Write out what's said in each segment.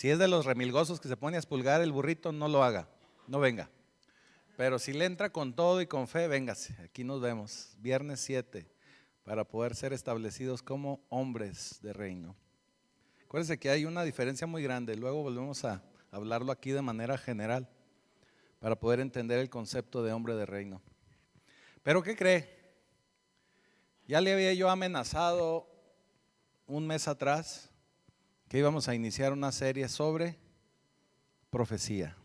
Si es de los remilgosos que se pone a expulgar el burrito, no lo haga, no venga. Pero si le entra con todo y con fe, véngase. Aquí nos vemos, viernes 7, para poder ser establecidos como hombres de reino. Acuérdense que hay una diferencia muy grande, luego volvemos a hablarlo aquí de manera general, para poder entender el concepto de hombre de reino. ¿Pero qué cree? Ya le había yo amenazado un mes atrás que íbamos a iniciar una serie sobre profecía.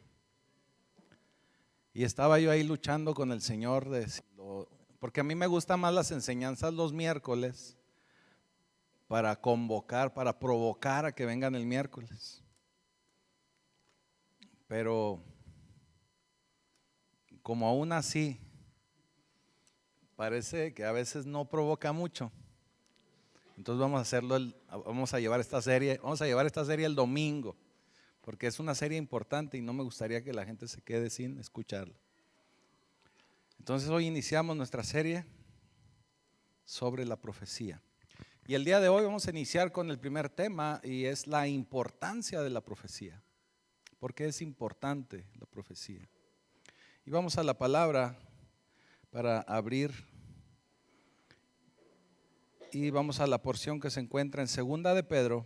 Y estaba yo ahí luchando con el Señor, porque a mí me gustan más las enseñanzas los miércoles para convocar, para provocar a que vengan el miércoles. Pero como aún así parece que a veces no provoca mucho, entonces vamos a llevar esta serie el domingo, porque es una serie importante y no me gustaría que la gente se quede sin escucharla. Entonces hoy iniciamos nuestra serie sobre la profecía. Y el día de hoy vamos a iniciar con el primer tema, y es la importancia de la profecía. ¿Por qué es importante la profecía? Y vamos a la palabra para abrir, y vamos a la porción que se encuentra en 2 de Pedro,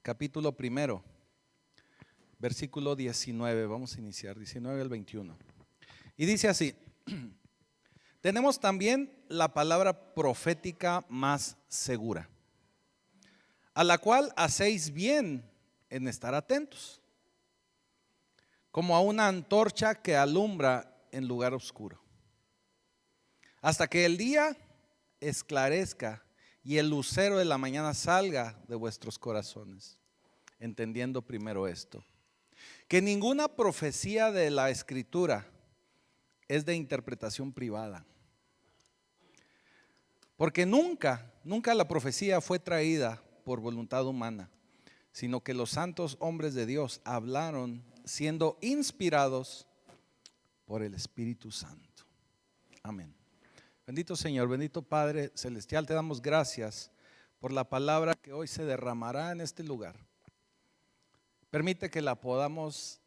capítulo 1, versículo 19. Vamos a iniciar, 19 al 21. Y dice así: tenemos también la palabra profética más segura, a la cual hacéis bien en estar atentos, como a una antorcha que alumbra en lugar oscuro, hasta que el día esclarezca y el lucero de la mañana salga de vuestros corazones, entendiendo primero esto, que ninguna profecía de la Escritura es de interpretación privada, porque nunca la profecía fue traída por voluntad humana, sino que los santos hombres de Dios hablaron siendo inspirados por el Espíritu Santo. Amén. Bendito Señor, bendito Padre Celestial, te damos gracias por la palabra que hoy se derramará en este lugar. Permite que la podamos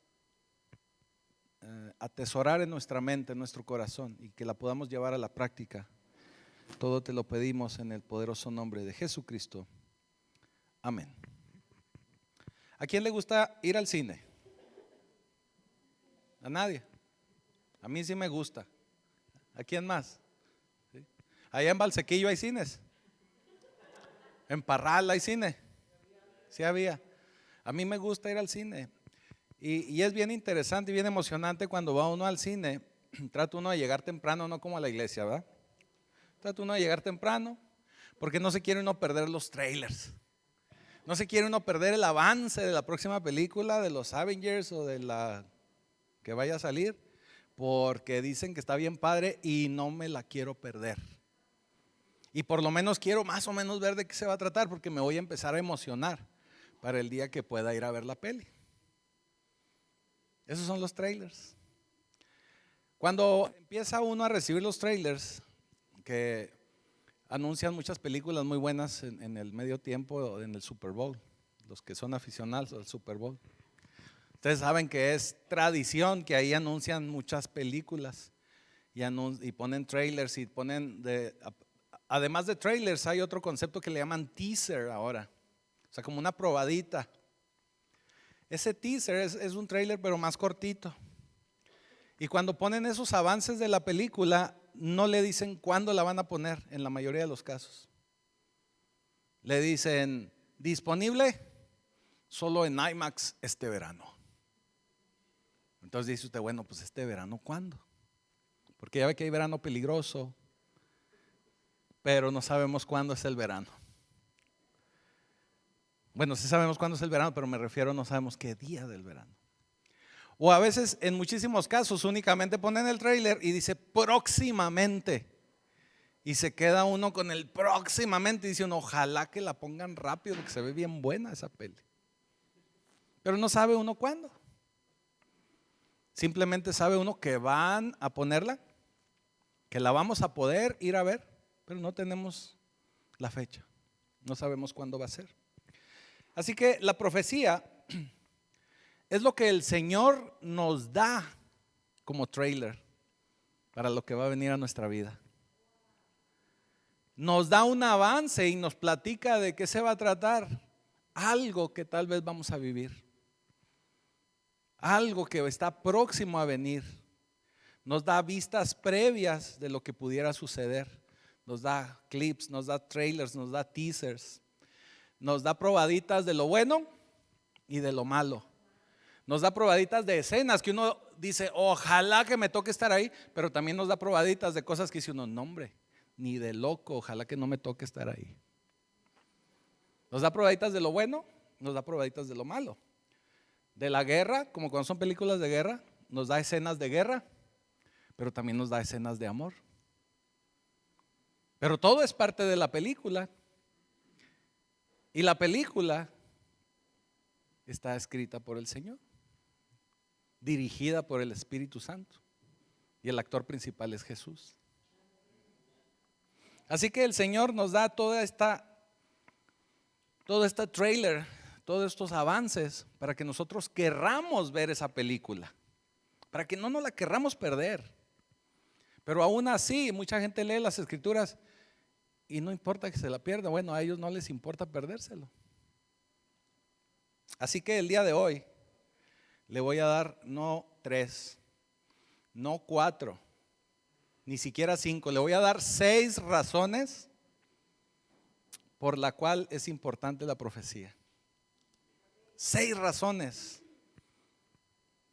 atesorar en nuestra mente, en nuestro corazón, y que la podamos llevar a la práctica. Todo te lo pedimos en el poderoso nombre de Jesucristo. Amén. ¿A quién le gusta ir al cine? ¿A nadie? A mí sí me gusta. ¿A quién más? ¿Sí? Allá en Valsequillo hay cines. En Parral hay cine. Sí había. A mí me gusta ir al cine. Y es bien interesante y bien emocionante cuando va uno al cine. Trata uno de llegar temprano, no como a la iglesia, ¿verdad? Trata uno de llegar temprano, porque no se quiere uno perder los trailers. No se quiere uno perder el avance de la próxima película, de los Avengers o de la que vaya a salir, porque dicen que está bien padre y no me la quiero perder. Y por lo menos quiero más o menos ver de qué se va a tratar, porque me voy a empezar a emocionar para el día que pueda ir a ver la peli. Esos son los trailers. Cuando empieza uno a recibir los trailers que anuncian muchas películas muy buenas en el medio tiempo, en el Super Bowl, los que son aficionados al Super Bowl, ustedes saben que es tradición que ahí anuncian muchas películas y ponen trailers y además de trailers hay otro concepto que le llaman teaser ahora, o sea, como una probadita. Ese teaser es un trailer pero más cortito, y cuando ponen esos avances de la película no le dicen cuándo la van a poner en la mayoría de los casos. Le dicen disponible solo en IMAX este verano. Entonces dice usted, bueno, pues este verano ¿cuándo? Porque ya ve que hay verano peligroso, pero no sabemos cuándo es el verano. Bueno, sí sabemos cuándo es el verano, pero me refiero, no sabemos qué día del verano. O a veces, en muchísimos casos, únicamente ponen el trailer y dice próximamente, y se queda uno con el próximamente y dice uno, ojalá que la pongan rápido porque se ve bien buena esa peli. Pero no sabe uno cuándo. Simplemente sabe uno que van a ponerla, que la vamos a poder ir a ver, pero no tenemos la fecha, no sabemos cuándo va a ser. Así que la profecía es lo que el Señor nos da como trailer para lo que va a venir a nuestra vida. Nos da un avance y nos platica de qué se va a tratar, algo que tal vez vamos a vivir, algo que está próximo a venir. Nos da vistas previas de lo que pudiera suceder, nos da clips, nos da trailers, nos da teasers, nos da probaditas de lo bueno y de lo malo. Nos da probaditas de escenas que uno dice, ojalá que me toque estar ahí, pero también nos da probaditas de cosas que dice uno, no hombre, ni de loco, ojalá que no me toque estar ahí. Nos da probaditas de lo bueno, nos da probaditas de lo malo. De la guerra, como cuando son películas de guerra, nos da escenas de guerra, pero también nos da escenas de amor. Pero todo es parte de la película. Y la película está escrita por el Señor, dirigida por el Espíritu Santo, y el actor principal es Jesús. Así que el Señor nos da todo este trailer, todos estos avances para que nosotros querramos ver esa película, para que no nos la querramos perder. Pero aún así, mucha gente lee las escrituras y no importa que se la pierda. Bueno, a ellos no les importa perdérselo. Así que el día de hoy le voy a dar no 3, no 4, ni siquiera 5. Le voy a dar 6 razones por la cual es importante la profecía. 6 razones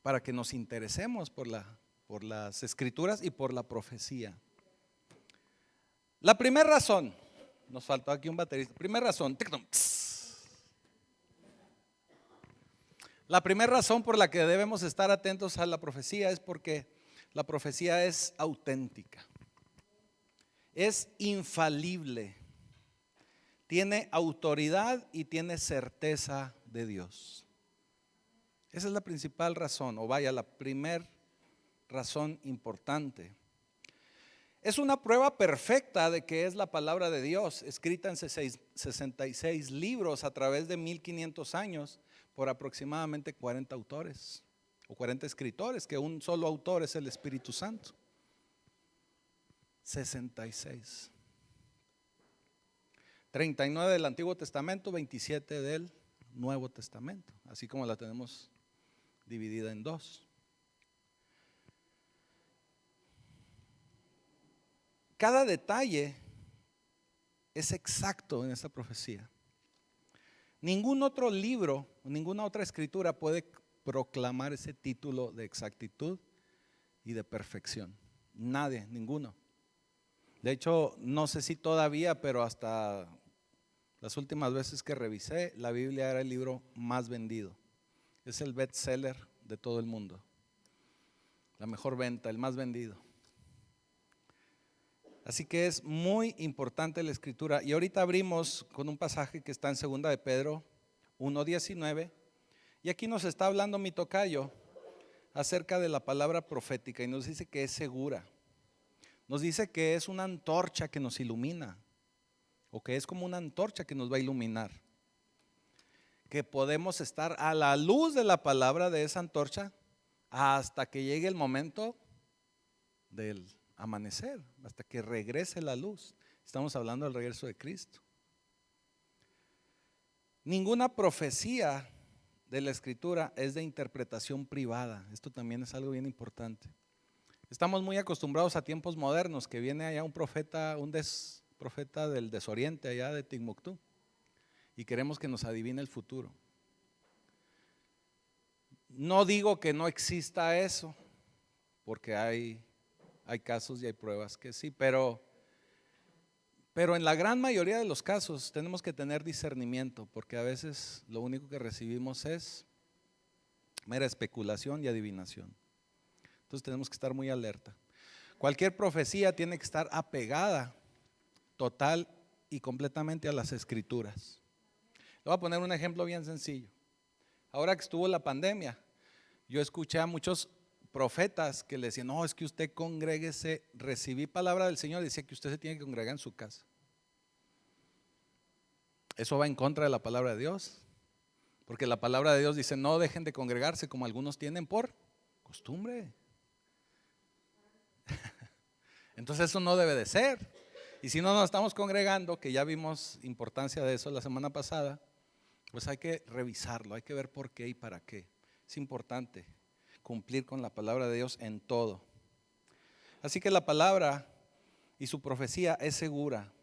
para que nos interesemos por las escrituras y por la profecía. La primera razón, nos faltó aquí un baterista. Primera razón, la primera razón por la que debemos estar atentos a la profecía es porque la profecía es auténtica, es infalible, tiene autoridad y tiene certeza de Dios. Esa es la principal razón, o vaya, la primera razón importante. Es una prueba perfecta de que es la palabra de Dios, escrita en 66 libros a través de 1500 años por aproximadamente 40 autores o 40 escritores, que un solo autor es el Espíritu Santo. 66. 39 del Antiguo Testamento, 27 del Nuevo Testamento, así como la tenemos dividida en 2. Cada detalle es exacto en esa profecía. Ningún otro libro, ninguna otra escritura puede proclamar ese título de exactitud y de perfección. Nadie, ninguno. De hecho, no sé si todavía, pero hasta las últimas veces que revisé, la Biblia era el libro más vendido. Es el bestseller de todo el mundo. La mejor venta, el más vendido. Así que es muy importante la escritura. Y ahorita abrimos con un pasaje que está en 2 de Pedro 1:19. Y aquí nos está hablando mi tocayo acerca de la palabra profética y nos dice que es segura. Nos dice que es una antorcha que nos ilumina, o que es como una antorcha que nos va a iluminar. Que podemos estar a la luz de la palabra de esa antorcha hasta que llegue el momento del amanecer, hasta que regrese la luz. Estamos hablando del regreso de Cristo. Ninguna profecía de la escritura es de interpretación privada. Esto también es algo bien importante. Estamos muy acostumbrados a tiempos modernos, que viene allá un profeta, profeta del desoriente allá de Timbuktu, y queremos que nos adivine el futuro. No digo que no exista eso, porque hay casos y hay pruebas que sí, pero en la gran mayoría de los casos tenemos que tener discernimiento, porque a veces lo único que recibimos es mera especulación y adivinación. Entonces tenemos que estar muy alerta. Cualquier profecía tiene que estar apegada total y completamente a las escrituras. Le voy a poner un ejemplo bien sencillo. Ahora que estuvo la pandemia, yo escuché a muchos profetas que le decían, no, es que usted congréguese. Recibí palabra del Señor, decía que usted se tiene que congregar en su casa. ¿Eso va en contra de la palabra de Dios? Porque la palabra de Dios dice, no dejen de congregarse como algunos tienen por costumbre. Entonces eso no debe de ser. Y si no nos estamos congregando, que ya vimos importancia de eso la semana pasada, pues hay que revisarlo, hay que ver por qué y para qué. Es importante cumplir con la palabra de Dios en todo. Así que la palabra y su profecía es segura,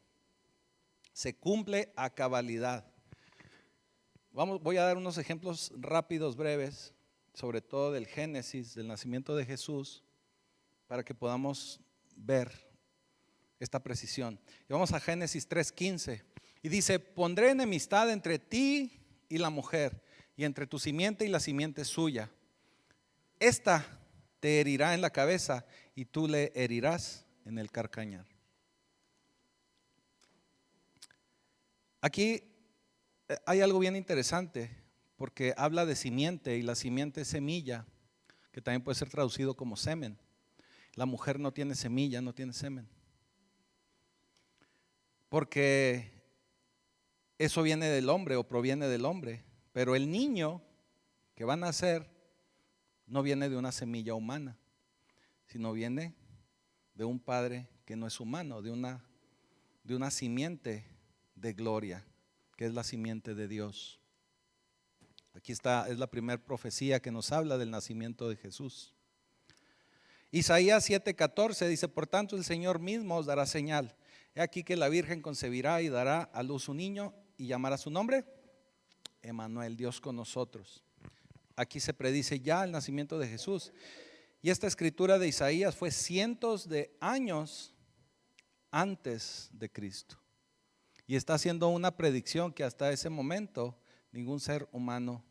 se cumple a cabalidad. Voy a dar unos ejemplos rápidos, breves, sobre todo del Génesis, del nacimiento de Jesús, para que podamos ver esta precisión. Y vamos a Génesis 3:15 y dice, pondré enemistad entre ti y la mujer, y entre tu simiente y la simiente suya. Esta te herirá en la cabeza y tú le herirás en el calcañar. Aquí hay algo bien interesante, porque habla de simiente, y la simiente es semilla, que también puede ser traducido como semen. La mujer no tiene semilla, no tiene semen, porque eso viene del hombre o proviene del hombre. Pero el niño que va a nacer no viene de una semilla humana, sino viene de un padre que no es humano, de una simiente de gloria, que es la simiente de Dios. Aquí está, es la primera profecía que nos habla del nacimiento de Jesús. Isaías 7:14 dice, por tanto el Señor mismo os dará señal. He aquí que la Virgen concebirá y dará a luz un niño y llamará su nombre Emmanuel, Dios con nosotros. Aquí se predice ya el nacimiento de Jesús. Y esta escritura de Isaías fue cientos de años antes de Cristo. Y está haciendo una predicción que hasta ese momento ningún ser humano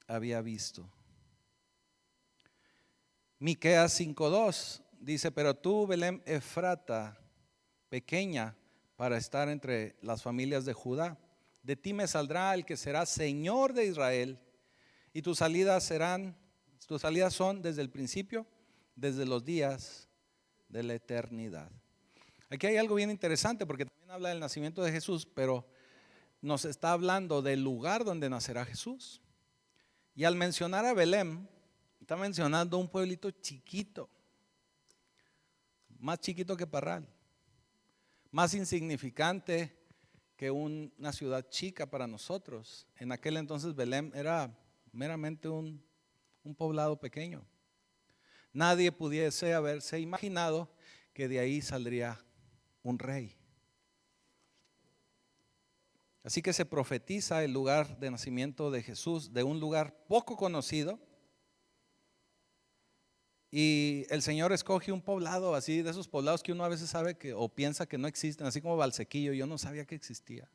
había visto. Miqueas 5:2 dice, pero tú, Belén Efrata, pequeña para estar entre las familias de Judá, de ti me saldrá el que será Señor de Israel, y tus salidas son desde el principio, desde los días de la eternidad. Aquí hay algo bien interesante, porque también habla del nacimiento de Jesús, pero nos está hablando del lugar donde nacerá Jesús. Y al mencionar a Belén, está mencionando un pueblito chiquito, más chiquito que Parral, más insignificante que una ciudad chica para nosotros. En aquel entonces Belén era meramente un poblado pequeño. Nadie pudiese haberse imaginado que de ahí saldría un rey. Así que se profetiza el lugar de nacimiento de Jesús, de un lugar poco conocido. Y el Señor escoge un poblado así, de esos poblados que uno a veces sabe que o piensa que no existen, así como Valsequillo. Yo no sabía que existía.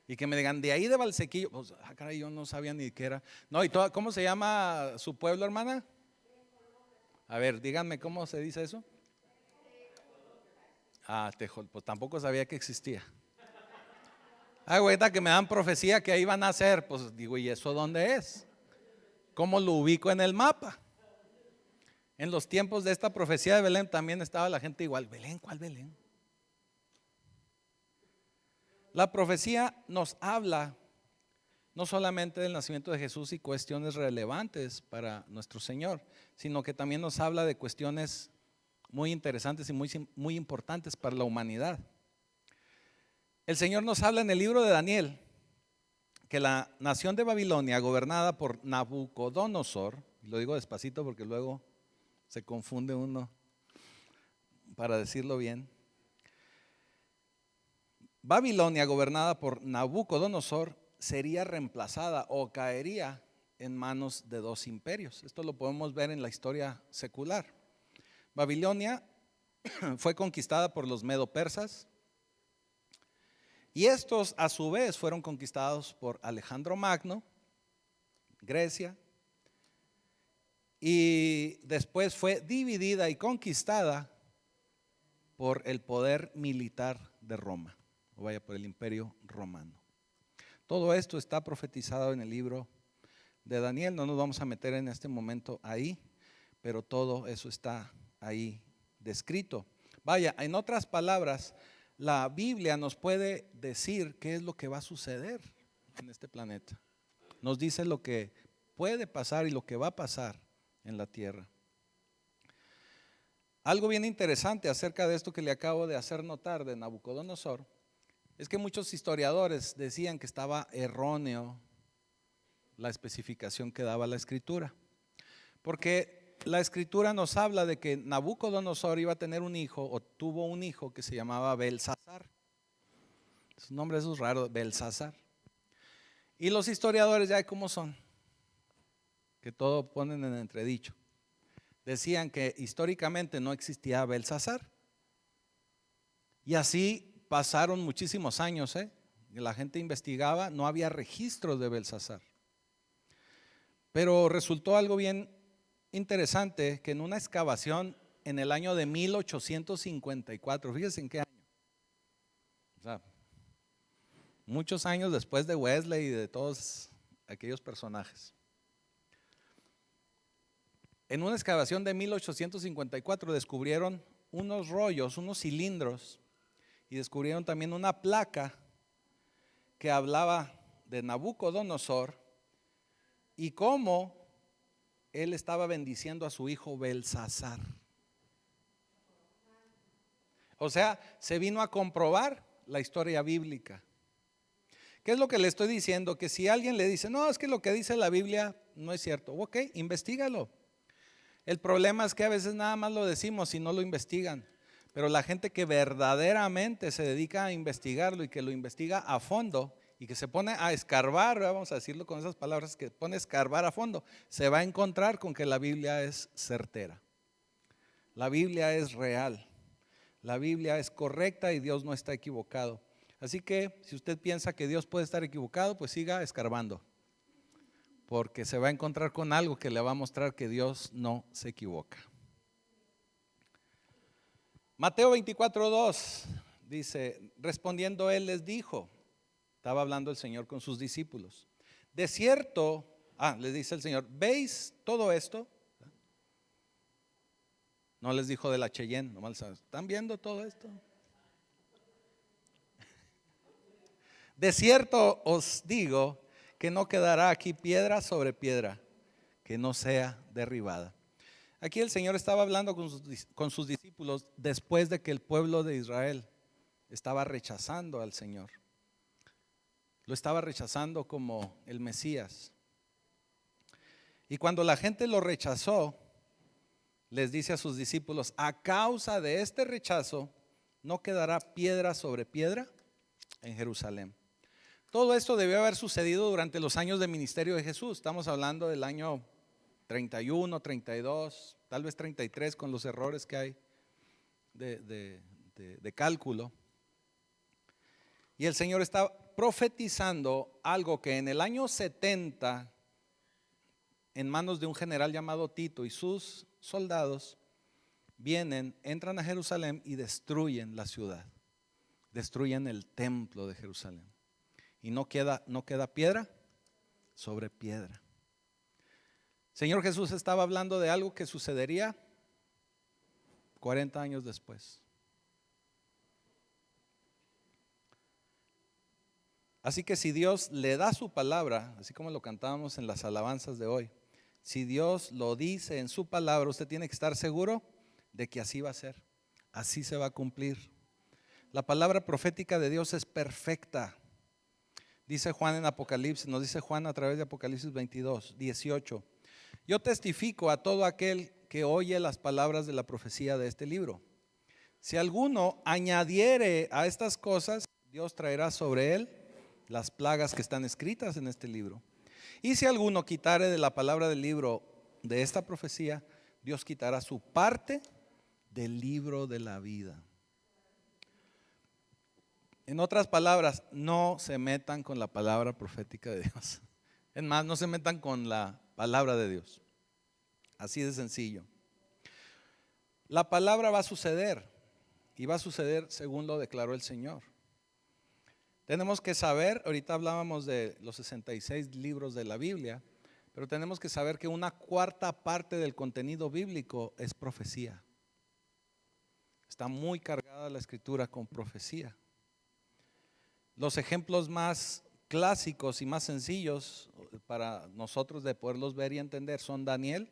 Y que me digan, de ahí de Valsequillo, pues, caray, yo no sabía ni qué era. No, y ¿cómo se llama su pueblo, hermana? A ver, díganme, ¿cómo se dice eso? Tejol, pues tampoco sabía que existía. Ahorita que me dan profecía que ahí van a nacer, pues digo, ¿y eso dónde es? ¿Cómo lo ubico en el mapa? En los tiempos de esta profecía de Belén también estaba la gente igual. ¿Belén? ¿Cuál Belén? La profecía nos habla no solamente del nacimiento de Jesús y cuestiones relevantes para nuestro Señor, sino que también nos habla de cuestiones muy interesantes y muy importantes para la humanidad. El Señor nos habla en el libro de Daniel que la nación de Babilonia, gobernada por Nabucodonosor, y lo digo despacito porque luego se confunde uno para decirlo bien. Babilonia, gobernada por Nabucodonosor, sería reemplazada o caería en manos de dos imperios. Esto lo podemos ver en la historia secular. Babilonia fue conquistada por los medo-persas, y estos a su vez fueron conquistados por Alejandro Magno, Grecia, y después fue dividida y conquistada por el poder militar de Roma, o vaya, por el imperio romano. Todo esto está profetizado en el libro de Daniel. No nos vamos a meter en este momento ahí, pero todo eso está ahí descrito. Vaya, en otras palabras, la Biblia nos puede decir qué es lo que va a suceder en este planeta. Nos dice lo que puede pasar y lo que va a pasar en la tierra. Algo bien interesante acerca de esto que le acabo de hacer notar de Nabucodonosor es que muchos historiadores decían que estaba erróneo la especificación que daba la escritura, porque la escritura nos habla de que Nabucodonosor iba a tener un hijo, o tuvo un hijo que se llamaba Belsasar. Su nombre es raro, Belsasar. Y los historiadores ya como son, que todo ponen en entredicho. Decían que históricamente no existía Belsasar. Y así pasaron muchísimos años, la gente investigaba, no había registros de Belsasar. Pero resultó algo bien interesante, que en una excavación en el año de 1854, fíjense en qué año, o sea, muchos años después de Wesley y de todos aquellos personajes. En una excavación de 1854 descubrieron unos rollos, unos cilindros, y descubrieron también una placa que hablaba de Nabucodonosor y cómo él estaba bendiciendo a su hijo Belsasar. O sea, se vino a comprobar la historia bíblica. ¿Qué es lo que le estoy diciendo? Que si alguien le dice, no, es que lo que dice la Biblia no es cierto. Ok, investígalo. El problema es que a veces nada más lo decimos y no lo investigan. Pero la gente que verdaderamente se dedica a investigarlo y que lo investiga a fondo y que se pone a escarbar, vamos a decirlo con esas palabras, que pone a escarbar a fondo, se va a encontrar con que la Biblia es certera. La Biblia es real. La Biblia es correcta y Dios no está equivocado. Así que si usted piensa que Dios puede estar equivocado, pues siga escarbando, porque se va a encontrar con algo que le va a mostrar que Dios no se equivoca. Mateo 24:2 dice, respondiendo él les dijo, estaba hablando el Señor con sus discípulos, de cierto, les dice el Señor, ¿veis todo esto? No les dijo de la Cheyenne, nomás, ¿están viendo todo esto? De cierto os digo que no quedará aquí piedra sobre piedra que no sea derribada. Aquí el Señor estaba hablando con sus discípulos después de que el pueblo de Israel estaba rechazando al Señor. Lo estaba rechazando como el Mesías. Y cuando la gente lo rechazó, les dice a sus discípulos, a causa de este rechazo, no quedará piedra sobre piedra en Jerusalén. Todo esto debió haber sucedido durante los años de ministerio de Jesús. Estamos hablando del año 31, 32, tal vez 33 con los errores que hay de cálculo. Y el Señor está profetizando algo que en el año 70, en manos de un general llamado Tito y sus soldados, vienen, entran a Jerusalén y destruyen la ciudad. Destruyen el templo de Jerusalén. Y no queda piedra sobre piedra. Señor Jesús estaba hablando de algo que sucedería 40 años después. Así que si Dios le da su palabra, así como lo cantábamos en las alabanzas de hoy, si Dios lo dice en su palabra, usted tiene que estar seguro de que así va a ser, así se va a cumplir. La palabra profética de Dios es perfecta. Dice Juan en Apocalipsis, nos dice Juan a través de Apocalipsis 22, 18. Yo testifico a todo aquel que oye las palabras de la profecía de este libro. Si alguno añadiere a estas cosas, Dios traerá sobre él las plagas que están escritas en este libro. Y si alguno quitare de la palabra del libro de esta profecía, Dios quitará su parte del libro de la vida. En otras palabras, no se metan con la palabra profética de Dios. Es más, no se metan con la palabra de Dios. Así de sencillo. La palabra va a suceder y va a suceder según lo declaró el Señor. Tenemos que saber, ahorita hablábamos de los 66 libros de la Biblia, pero tenemos que saber que una cuarta parte del contenido bíblico es profecía. Está muy cargada la escritura con profecía. Los ejemplos más clásicos y más sencillos para nosotros de poderlos ver y entender son Daniel,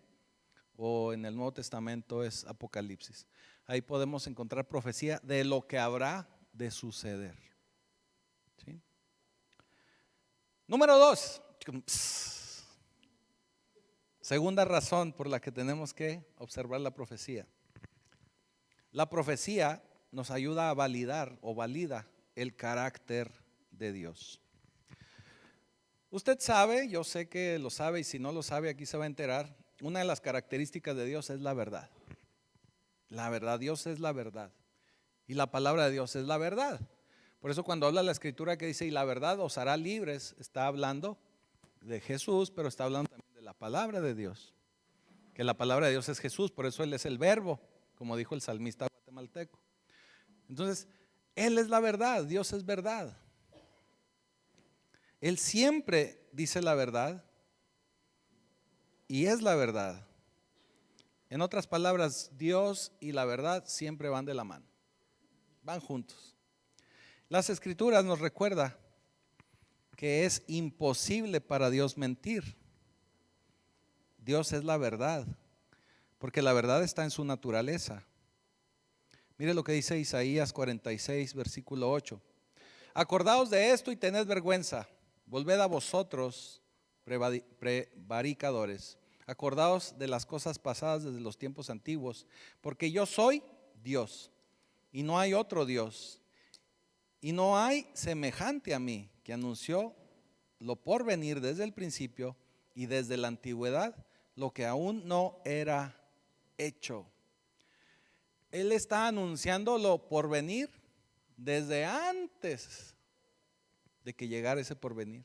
o en el Nuevo Testamento es Apocalipsis. Ahí podemos encontrar profecía de lo que habrá de suceder. ¿Sí? Número 2. Segunda razón por la que tenemos que observar la profecía. La profecía nos ayuda a validar o valida el carácter de Dios. Usted sabe, yo sé que lo sabe, y si no lo sabe aquí se va a enterar, una de las características de Dios es la verdad. La verdad, Dios es la verdad. Y la palabra de Dios es la verdad. Por eso cuando habla la escritura que dice, y la verdad os hará libres, está hablando de Jesús, pero está hablando también de la palabra de Dios. Que la palabra de Dios es Jesús, por eso Él es el verbo, como dijo el salmista guatemalteco. Entonces, Él es la verdad, Dios es verdad. Él siempre dice la verdad y es la verdad. En otras palabras, Dios y la verdad siempre van de la mano, van juntos. Las escrituras nos recuerdan que es imposible para Dios mentir. Dios es la verdad, porque la verdad está en su naturaleza. Mire lo que dice Isaías 46, versículo 8. Acordaos de esto y tened vergüenza. Volved a vosotros, prevaricadores. Acordaos de las cosas pasadas desde los tiempos antiguos, porque yo soy Dios y no hay otro Dios. Y no hay semejante a mí, que anunció lo por venir desde el principio y desde la antigüedad, lo que aún no era hecho. Él está anunciando lo por venir desde antes de que llegara ese porvenir.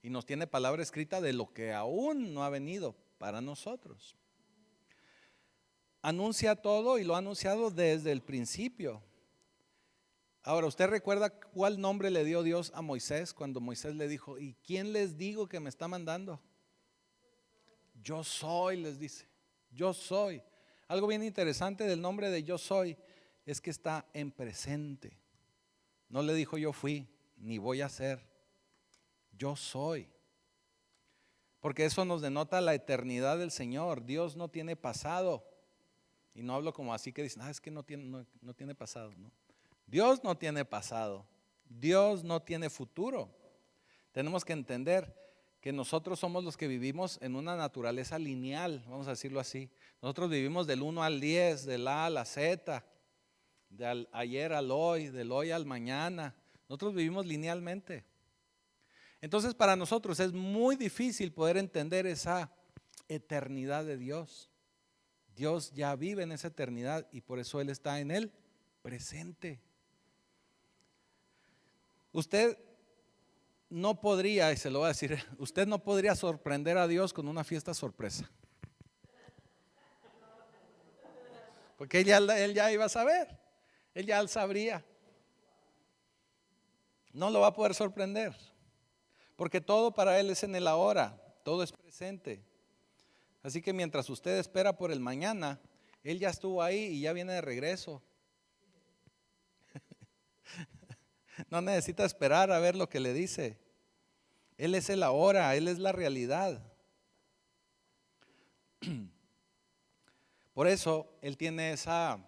Y nos tiene palabra escrita de lo que aún no ha venido para nosotros. Anuncia todo y lo ha anunciado desde el principio. Ahora, ¿usted recuerda cuál nombre le dio Dios a Moisés cuando Moisés le dijo, ¿y quién les digo que me está mandando? Yo soy, les dice, yo soy. Algo bien interesante del nombre de yo soy es que está en presente. No le dijo yo fui, ni voy a ser. Yo soy. Porque eso nos denota la eternidad del Señor. Dios no tiene pasado. Y no hablo como así que dicen, es que no tiene pasado, ¿no? Dios no tiene pasado, Dios no tiene futuro. Tenemos que entender que nosotros somos los que vivimos en una naturaleza lineal, vamos a decirlo así. Nosotros vivimos del 1 al 10, del A a la Z, del ayer al hoy, del hoy al mañana. Nosotros vivimos linealmente. Entonces para nosotros es muy difícil poder entender esa eternidad de Dios. Dios ya vive en esa eternidad y por eso Él está en el presente. Usted no podría, y se lo voy a decir, usted no podría sorprender a Dios con una fiesta sorpresa. Porque él ya iba a saber, Él ya sabría. No lo va a poder sorprender, porque todo para Él es en el ahora, todo es presente. Así que mientras usted espera por el mañana, Él ya estuvo ahí y ya viene de regreso. No necesita esperar a ver lo que le dice. Él es el ahora, Él es la realidad. Por eso Él tiene esa,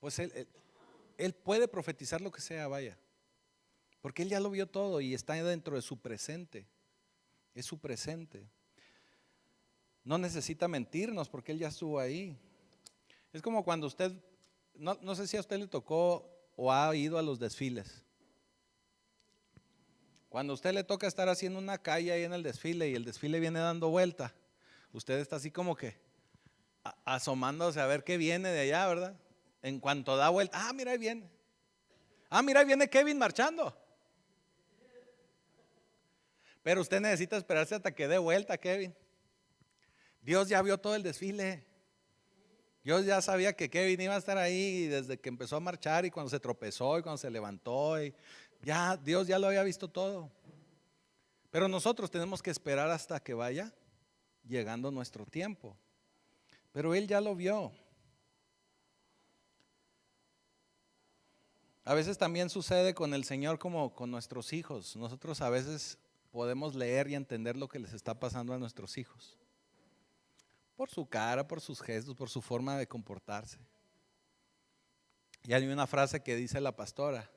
pues él puede profetizar lo que sea, vaya. Porque Él ya lo vio todo y está dentro de su presente. Es su presente. No necesita mentirnos porque Él ya estuvo ahí. Es como cuando usted, no sé si a usted le tocó o ha ido a los desfiles. Cuando a usted le toca estar haciendo una calle ahí en el desfile y el desfile viene dando vuelta, usted está así como que asomándose a ver qué viene de allá, ¿verdad? En cuanto da vuelta, mira ahí viene. Mira ahí viene Kevin marchando. Pero usted necesita esperarse hasta que dé vuelta, Kevin. Dios ya vio todo el desfile. Dios ya sabía que Kevin iba a estar ahí desde que empezó a marchar y cuando se tropezó y cuando se levantó. Dios ya lo había visto todo. Pero nosotros tenemos que esperar hasta que vaya llegando nuestro tiempo. Pero Él ya lo vio. A veces también sucede con el Señor como con nuestros hijos. Nosotros a veces podemos leer y entender lo que les está pasando a nuestros hijos. Por su cara, por sus gestos, por su forma de comportarse. Y hay una frase que dice la pastora.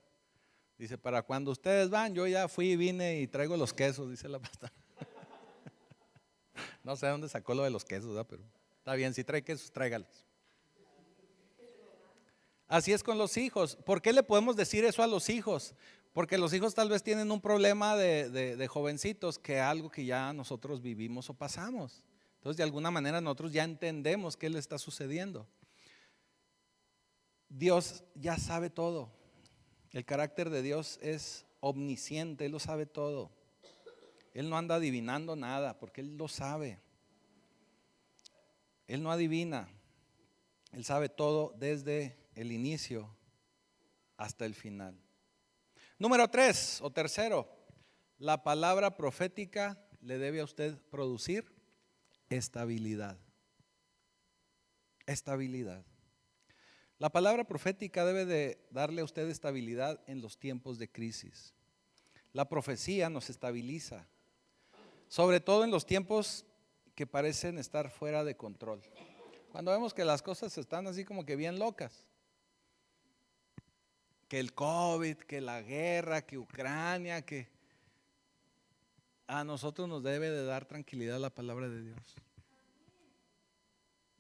Dice, para cuando ustedes van, yo ya fui, vine y traigo los quesos, dice la pastora. No sé dónde sacó lo de los quesos, ¿verdad? Pero está bien, si trae quesos, tráigalos. Así es con los hijos. ¿Por qué le podemos decir eso a los hijos? Porque los hijos tal vez tienen un problema de jovencitos, que algo que ya nosotros vivimos o pasamos. Entonces, de alguna manera nosotros ya entendemos qué le está sucediendo. Dios ya sabe todo. El carácter de Dios es omnisciente, Él lo sabe todo. Él no anda adivinando nada, porque Él lo sabe. Él no adivina. Él sabe todo desde el inicio hasta el final. Número 3 o tercero, la palabra profética le debe a usted producir estabilidad. Estabilidad. La palabra profética debe de darle a usted estabilidad en los tiempos de crisis. La profecía nos estabiliza, sobre todo en los tiempos que parecen estar fuera de control. Cuando vemos que las cosas están así como que bien locas. Que el COVID, que la guerra, que Ucrania, que a nosotros nos debe de dar tranquilidad la palabra de Dios.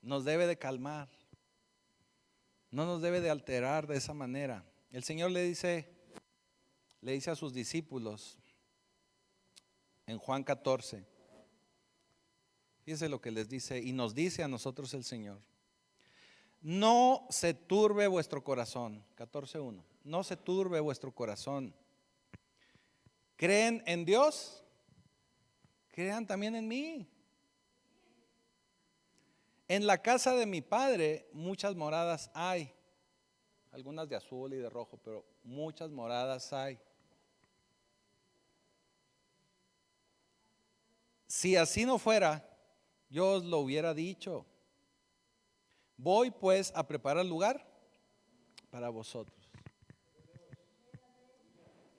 Nos debe de calmar. No nos debe de alterar de esa manera. El Señor le dice a sus discípulos en Juan 14. Fíjense lo que les dice y nos dice a nosotros el Señor. No se turbe vuestro corazón. 14:1. No se turbe vuestro corazón. ¿Creen en Dios? Crean también en mí. En la casa de mi Padre muchas moradas hay. Algunas de azul y de rojo, pero muchas moradas hay. Si así no fuera, yo os lo hubiera dicho. Voy pues a preparar lugar para vosotros.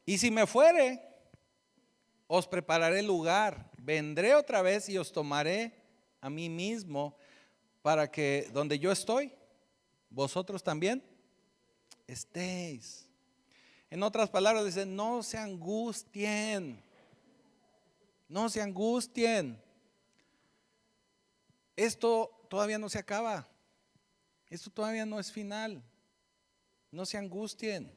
Y si me fuere, os prepararé lugar. Vendré otra vez y os tomaré a mí mismo, para que donde yo estoy, vosotros también estéis. En otras palabras dice, no se angustien. No se angustien. Esto todavía no se acaba. Esto todavía no es final. No se angustien.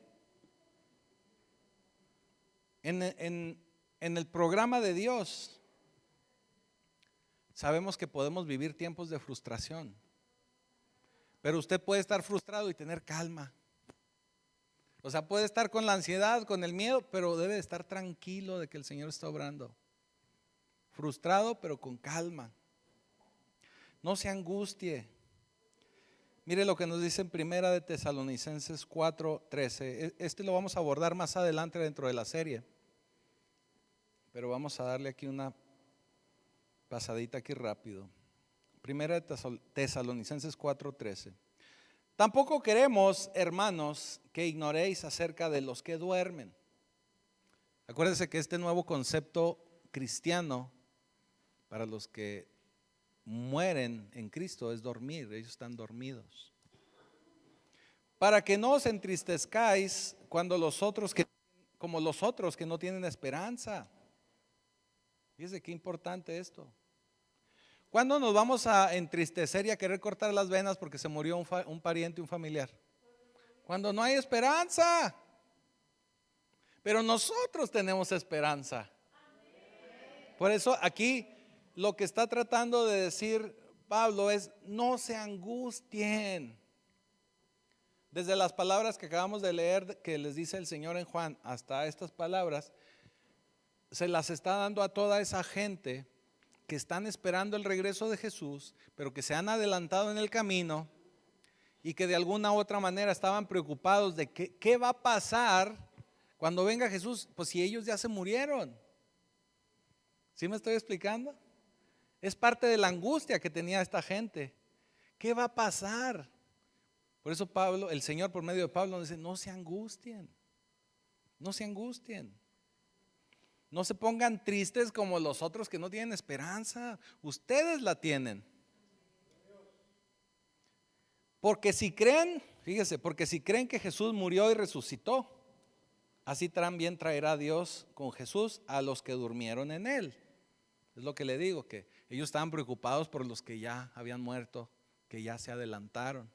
En el programa de Dios sabemos que podemos vivir tiempos de frustración. Pero usted puede estar frustrado y tener calma. O sea, puede estar con la ansiedad, con el miedo, pero debe estar tranquilo de que el Señor está obrando. Frustrado, pero con calma. No se angustie. Mire lo que nos dice en Primera de Tesalonicenses 4:13. Este lo vamos a abordar más adelante dentro de la serie. Pero vamos a darle aquí una pasadita aquí rápido. Primera de Tesalonicenses 4:13. Tampoco queremos, hermanos, que ignoréis acerca de los que duermen. Acuérdense que este nuevo concepto cristiano para los que mueren en Cristo es dormir, ellos están dormidos. Para que no os entristezcáis cuando como los otros que no tienen esperanza. Fíjense qué importante esto. ¿Cuándo nos vamos a entristecer y a querer cortar las venas porque se murió un pariente, un familiar? Cuando no hay esperanza. Pero nosotros tenemos esperanza. Por eso aquí lo que está tratando de decir Pablo es, no se angustien. Desde las palabras que acabamos de leer que les dice el Señor en Juan hasta estas palabras, se las está dando a toda esa gente que están esperando el regreso de Jesús, pero que se han adelantado en el camino y que de alguna u otra manera estaban preocupados de qué va a pasar cuando venga Jesús, pues si ellos ya se murieron. ¿Sí me estoy explicando? Es parte de la angustia que tenía esta gente. ¿Qué va a pasar? Por eso Pablo, el Señor por medio de Pablo nos dice, no se angustien, no se angustien. No se pongan tristes como los otros que no tienen esperanza. Ustedes la tienen. Porque si creen, fíjese, porque si creen que Jesús murió y resucitó, así también traerá Dios con Jesús a los que durmieron en él. Es lo que le digo, que ellos estaban preocupados por los que ya habían muerto, que ya se adelantaron.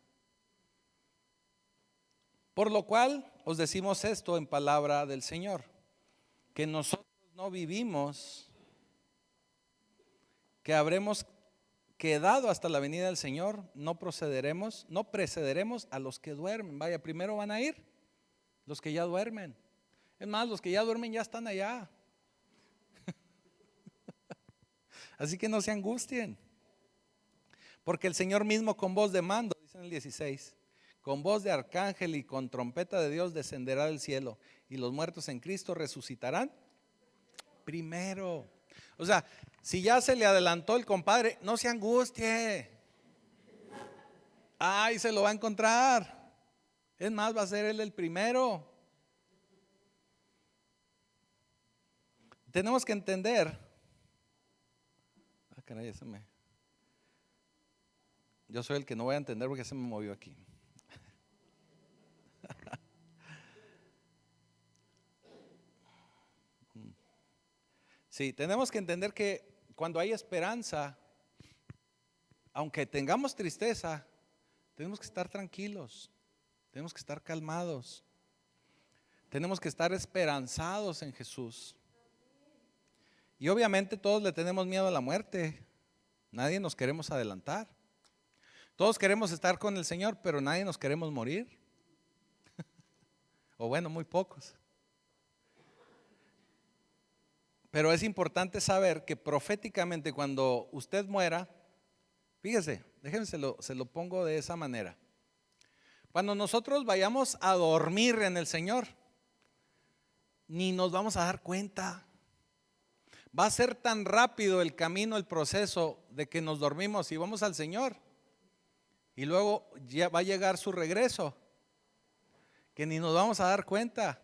Por lo cual os decimos esto en palabra del Señor, que nosotros no vivimos, que habremos quedado hasta la venida del Señor, no precederemos a los que duermen. Vaya, primero van a ir los que ya duermen. Es más, los que ya duermen ya están allá. Así que no se angustien, porque el Señor mismo con voz de mando, dice en el 16, con voz de arcángel y con trompeta de Dios descenderá del cielo, y los muertos en Cristo resucitarán primero. O sea, si ya se le adelantó el compadre, no se angustie. Ay, se lo va a encontrar. Es más, va a ser él el primero. Tenemos que entender. Caray, yo soy el que no voy a entender porque se me movió aquí. Sí, tenemos que entender que cuando hay esperanza, aunque tengamos tristeza, tenemos que estar tranquilos, tenemos que estar calmados, tenemos que estar esperanzados en Jesús. Y obviamente todos le tenemos miedo a la muerte, nadie nos queremos adelantar. Todos queremos estar con el Señor, pero nadie nos queremos morir. O bueno, muy pocos. Pero es importante saber que proféticamente cuando usted muera, fíjese, déjenme se lo pongo de esa manera. Cuando nosotros vayamos a dormir en el Señor, ni nos vamos a dar cuenta. Va a ser tan rápido el camino, el proceso de que nos dormimos y vamos al Señor. Y luego ya va a llegar su regreso, que ni nos vamos a dar cuenta.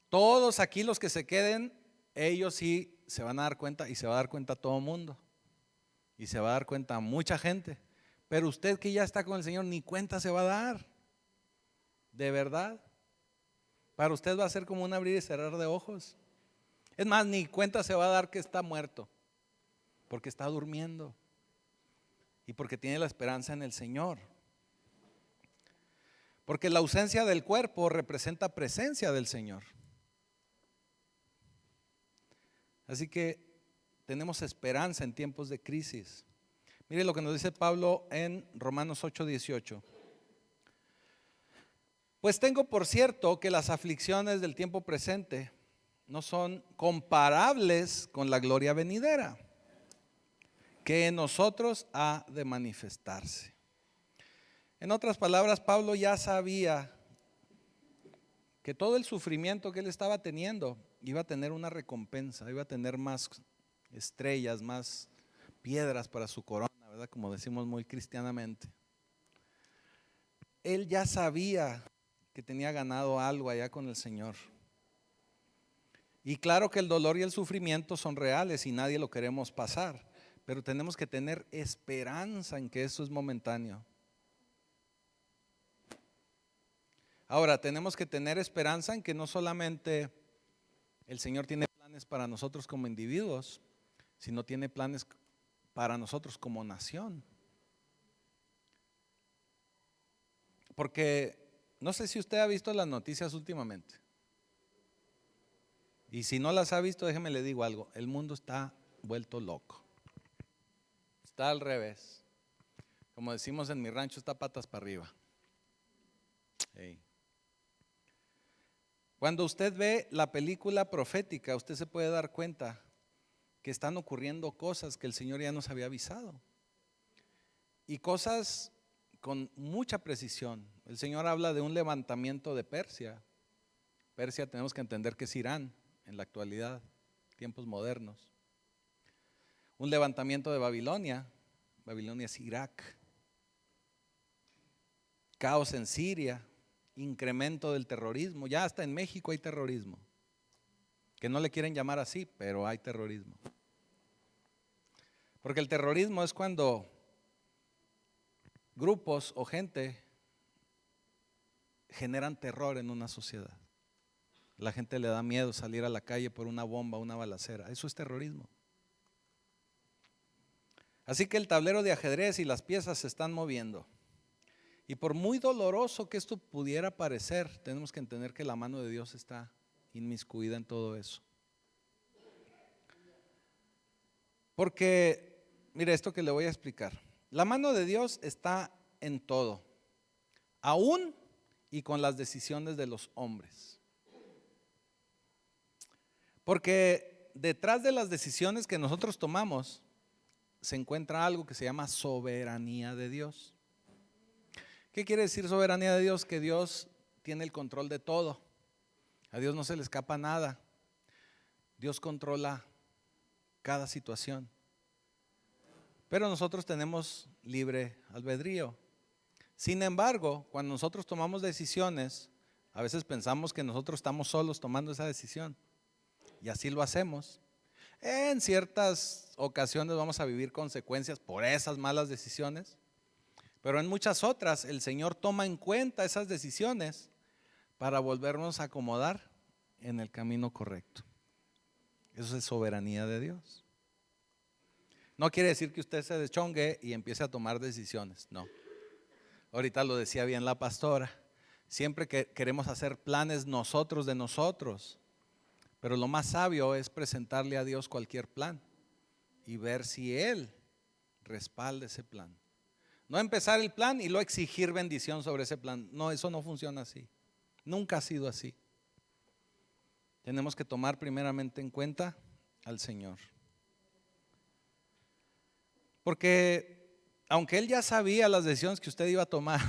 Todos aquí los que se queden, ellos sí se van a dar cuenta y se va a dar cuenta todo el mundo. Y se va a dar cuenta mucha gente. Pero usted que ya está con el Señor ni cuenta se va a dar. De verdad. Para usted va a ser como un abrir y cerrar de ojos. Es más, ni cuenta se va a dar que está muerto. Porque está durmiendo. Y porque tiene la esperanza en el Señor. Porque la ausencia del cuerpo representa presencia del Señor. Así que tenemos esperanza en tiempos de crisis. Mire lo que nos dice Pablo en Romanos 8:18. Pues tengo por cierto que las aflicciones del tiempo presente no son comparables con la gloria venidera, que en nosotros ha de manifestarse. En otras palabras, Pablo ya sabía que todo el sufrimiento que él estaba teniendo iba a tener una recompensa, iba a tener más estrellas, más piedras para su corona, ¿verdad? Como decimos muy cristianamente. Él ya sabía que tenía ganado algo allá con el Señor. Y claro que el dolor y el sufrimiento son reales y nadie lo queremos pasar, pero tenemos que tener esperanza en que eso es momentáneo. Ahora, tenemos que tener esperanza en que no solamente el Señor tiene planes para nosotros como individuos, sino tiene planes para nosotros como nación. Porque no sé si usted ha visto las noticias últimamente. Y si no las ha visto, déjeme le digo algo, el mundo está vuelto loco. Está al revés. Como decimos en mi rancho, está patas para arriba. Hey. Cuando usted ve la película profética, usted se puede dar cuenta que están ocurriendo cosas que el Señor ya nos había avisado. Y cosas con mucha precisión. El Señor habla de un levantamiento de Persia. Persia tenemos que entender que es Irán en la actualidad, tiempos modernos. Un levantamiento de Babilonia. Babilonia es Irak. caos en Siria, incremento del terrorismo. Ya hasta en México hay terrorismo, que no le quieren llamar así, pero hay terrorismo. Porque el terrorismo es cuando grupos o gente generan terror en una sociedad. La gente le da miedo salir a la calle por una bomba, una balacera. Eso es terrorismo. Así que el tablero de ajedrez y las piezas se están moviendo. Y por muy doloroso que esto pudiera parecer, tenemos que entender que la mano de Dios está inmiscuida en todo eso. Porque, mire esto que le voy a explicar. La mano de Dios está en todo, aún y con las decisiones de los hombres. Porque detrás de las decisiones que nosotros tomamos se encuentra algo que se llama soberanía de Dios. ¿Qué quiere decir soberanía de Dios? Que Dios tiene el control de todo. A Dios no se le escapa nada. Dios controla cada situación. Pero nosotros tenemos libre albedrío. Sin embargo, cuando nosotros tomamos decisiones, a veces pensamos que nosotros estamos solos tomando esa decisión. Y así lo hacemos. En ciertas ocasiones vamos a vivir consecuencias por esas malas decisiones, pero en muchas otras el Señor toma en cuenta esas decisiones para volvernos a acomodar en el camino correcto. Eso es soberanía de Dios. No quiere decir que usted se deschongue y empiece a tomar decisiones, no. Ahorita lo decía bien la pastora, siempre que queremos hacer planes nosotros de nosotros. Pero lo más sabio es presentarle a Dios cualquier plan y ver si Él respalda ese plan. No empezar el plan y luego exigir bendición sobre ese plan. No, eso no funciona así. Nunca ha sido así. Tenemos que tomar primeramente en cuenta al Señor. Porque aunque Él ya sabía las decisiones que usted iba a tomar,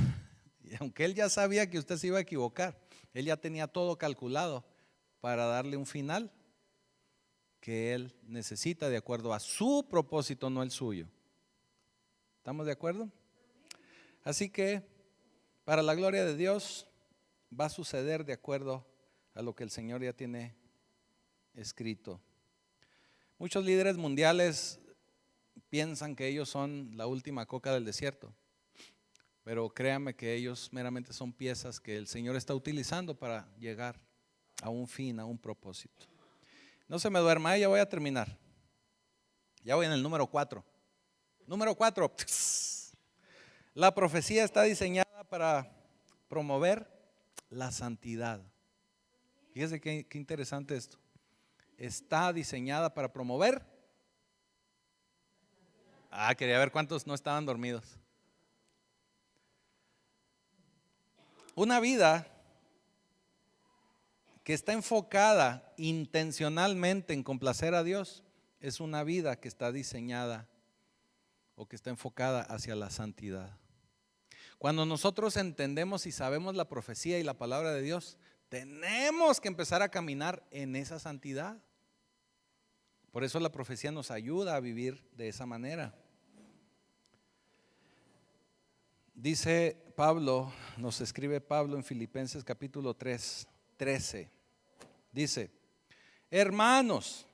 y aunque Él ya sabía que usted se iba a equivocar, Él ya tenía todo calculado para darle un final que Él necesita de acuerdo a su propósito, no el suyo. ¿Estamos de acuerdo? Así que para la gloria de Dios va a suceder de acuerdo a lo que el Señor ya tiene escrito. Muchos líderes mundiales piensan que ellos son la última coca del desierto, pero créanme que ellos meramente son piezas que el Señor está utilizando para llegar a un fin, a un propósito. No se me duerma, ya voy a terminar. Ya voy en el número 4. Número 4. La profecía está diseñada para promover la santidad. Fíjese qué interesante esto. Está diseñada para promover. Quería ver cuántos no estaban dormidos. Una vida que está enfocada intencionalmente en complacer a Dios es una vida que está diseñada o que está enfocada hacia la santidad. Cuando nosotros entendemos y sabemos la profecía y la palabra de Dios, tenemos que empezar a caminar en esa santidad. Por eso la profecía nos ayuda a vivir de esa manera. Dice Pablo, nos escribe Pablo en Filipenses capítulo 3, 13. Dice: hermanos,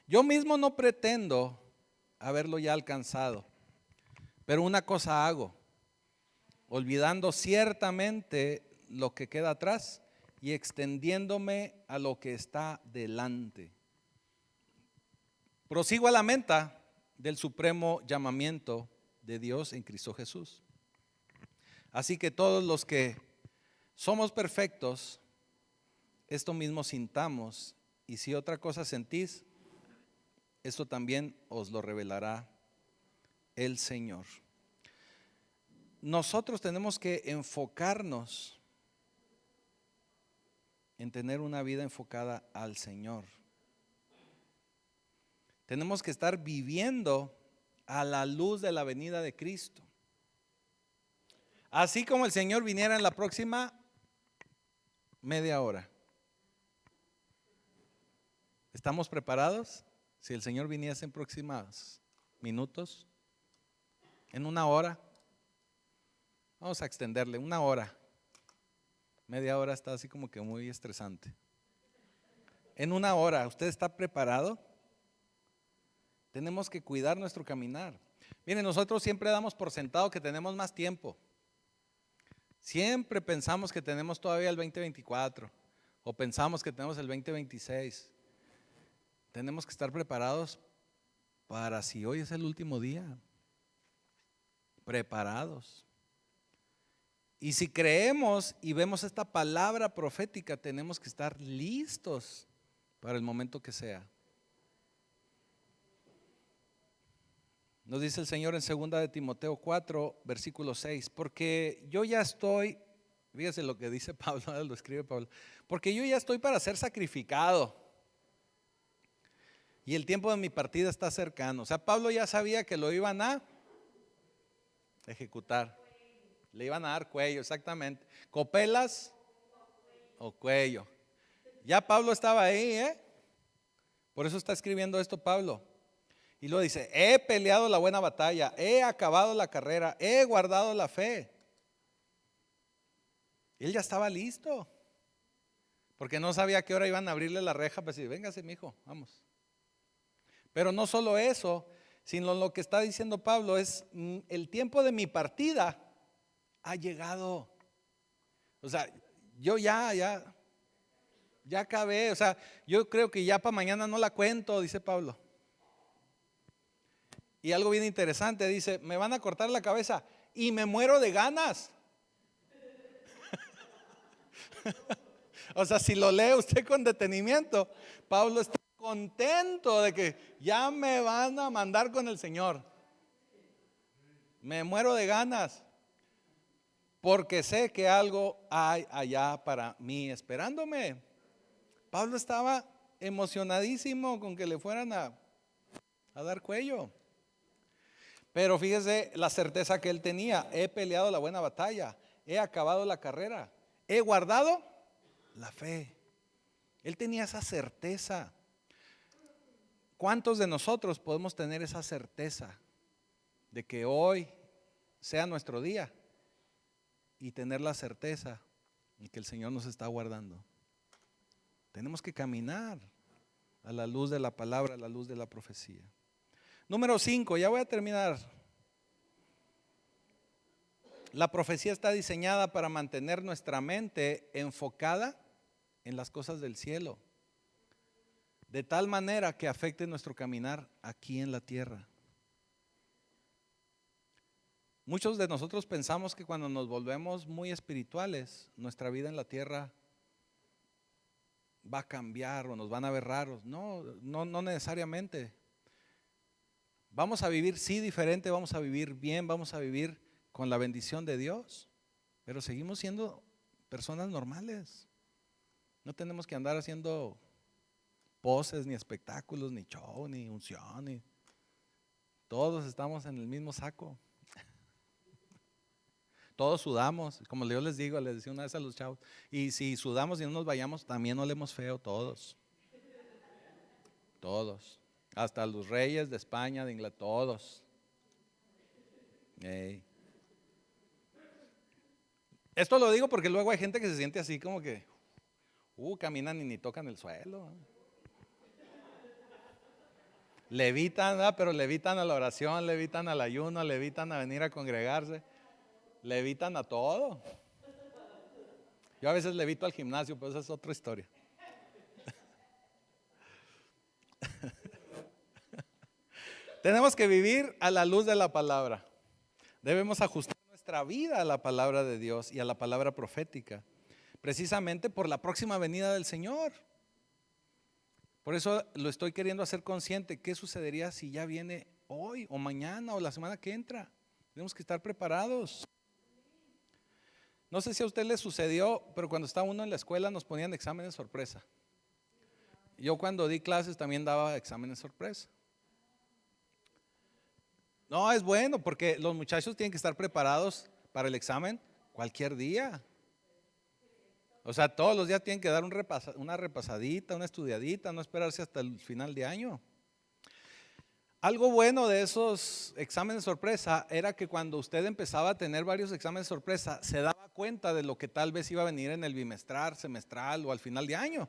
yo mismo no pretendo haberlo ya alcanzado, pero una cosa hago, olvidando ciertamente lo que queda atrás y extendiéndome a lo que está delante. Prosigo a la meta del supremo llamamiento de Dios en Cristo Jesús. Así que todos los que somos perfectos, esto mismo sintamos, y si otra cosa sentís, esto también os lo revelará el Señor. Nosotros tenemos que enfocarnos en tener una vida enfocada al Señor. Tenemos que estar viviendo a la luz de la venida de Cristo. Así como el Señor viniera en la próxima media hora. ¿Estamos preparados? Si el Señor viniese en próximos minutos, en una hora. Vamos a extenderle 1 hora. Media hora está así como que muy estresante. En 1 hora, ¿usted está preparado? Tenemos que cuidar nuestro caminar. Miren, nosotros siempre damos por sentado que tenemos más tiempo. Siempre pensamos que tenemos todavía el 2024 o pensamos que tenemos el 2026. Tenemos que estar preparados para si hoy es el último día. Preparados. Y si creemos y vemos esta palabra profética, tenemos que estar listos para el momento que sea. Nos dice el Señor en 2 de Timoteo 4, versículo 6, porque yo ya estoy, fíjese lo que dice Pablo, lo escribe Pablo, porque yo ya estoy para ser sacrificado y el tiempo de mi partida está cercano. O sea, Pablo ya sabía que lo iban a ejecutar, le iban a dar cuello, exactamente, copelas o cuello. Ya Pablo estaba ahí, por eso está escribiendo esto Pablo. Y luego dice, he peleado la buena batalla, he acabado la carrera, he guardado la fe. Él ya estaba listo, porque no sabía a qué hora iban a abrirle la reja, pues decir, véngase mi hijo, vamos. Pero no solo eso, sino lo que está diciendo Pablo es, el tiempo de mi partida ha llegado. O sea, yo ya acabé, o sea, yo creo que ya para mañana no la cuento, dice Pablo. Y algo bien interesante, dice, me van a cortar la cabeza y me muero de ganas. O sea, si lo lee usted con detenimiento, Pablo está contento de que ya me van a mandar con el Señor. Me muero de ganas, porque sé que algo hay allá para mí esperándome. Pablo estaba emocionadísimo con que le fueran a dar cuello. Pero fíjese la certeza que él tenía, he peleado la buena batalla, he acabado la carrera, he guardado la fe. Él tenía esa certeza. ¿Cuántos de nosotros podemos tener esa certeza de que hoy sea nuestro día y tener la certeza de que el Señor nos está guardando? Tenemos que caminar a la luz de la palabra, a la luz de la profecía. Número 5, ya voy a terminar. La profecía está diseñada para mantener nuestra mente enfocada en las cosas del cielo, de tal manera que afecte nuestro caminar aquí en la tierra. Muchos de nosotros pensamos que cuando nos volvemos muy espirituales, nuestra vida en la tierra va a cambiar o nos van a ver raros. No necesariamente. Vamos a vivir sí diferente, vamos a vivir bien, vamos a vivir con la bendición de Dios, pero seguimos siendo personas normales. No tenemos que andar haciendo poses, ni espectáculos, ni show, ni unción, todos estamos en el mismo saco. Todos sudamos, como yo les digo, les decía una vez a los chavos, y si sudamos y no nos vayamos, también olemos feo todos. Todos. Hasta los reyes de España, de Inglaterra, todos. Esto lo digo porque luego hay gente que se siente así como que caminan y ni tocan el suelo. Levitan, pero levitan a la oración, levitan al ayuno, levitan a venir a congregarse, levitan a todo. Yo a veces levito al gimnasio, pero esa es otra historia. Tenemos que vivir a la luz de la palabra. Debemos ajustar nuestra vida a la palabra de Dios y a la palabra profética, precisamente por la próxima venida del Señor. Por eso lo estoy queriendo hacer consciente. ¿Qué sucedería si ya viene hoy o mañana o la semana que entra? Tenemos que estar preparados. No sé si a usted le sucedió, pero cuando estaba uno en la escuela nos ponían exámenes sorpresa. Yo cuando di clases también daba exámenes sorpresa. No, es bueno porque los muchachos tienen que estar preparados para el examen cualquier día. O sea, todos los días tienen que dar una repasadita, una estudiadita, no esperarse hasta el final de año. Algo bueno de esos exámenes sorpresa era que cuando usted empezaba a tener varios exámenes sorpresa, se daba cuenta de lo que tal vez iba a venir en el bimestral, semestral o al final de año.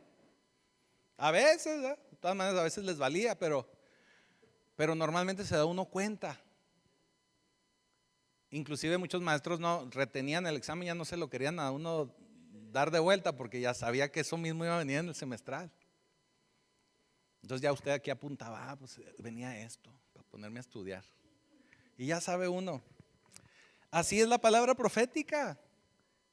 A veces, de todas maneras, a veces les valía, pero normalmente se da uno cuenta. Inclusive muchos maestros no retenían el examen, ya no se lo querían a uno dar de vuelta porque ya sabía que eso mismo iba a venir en el semestral. Entonces ya usted aquí apuntaba, pues venía esto, para ponerme a estudiar. Y ya sabe uno. Así es la palabra profética.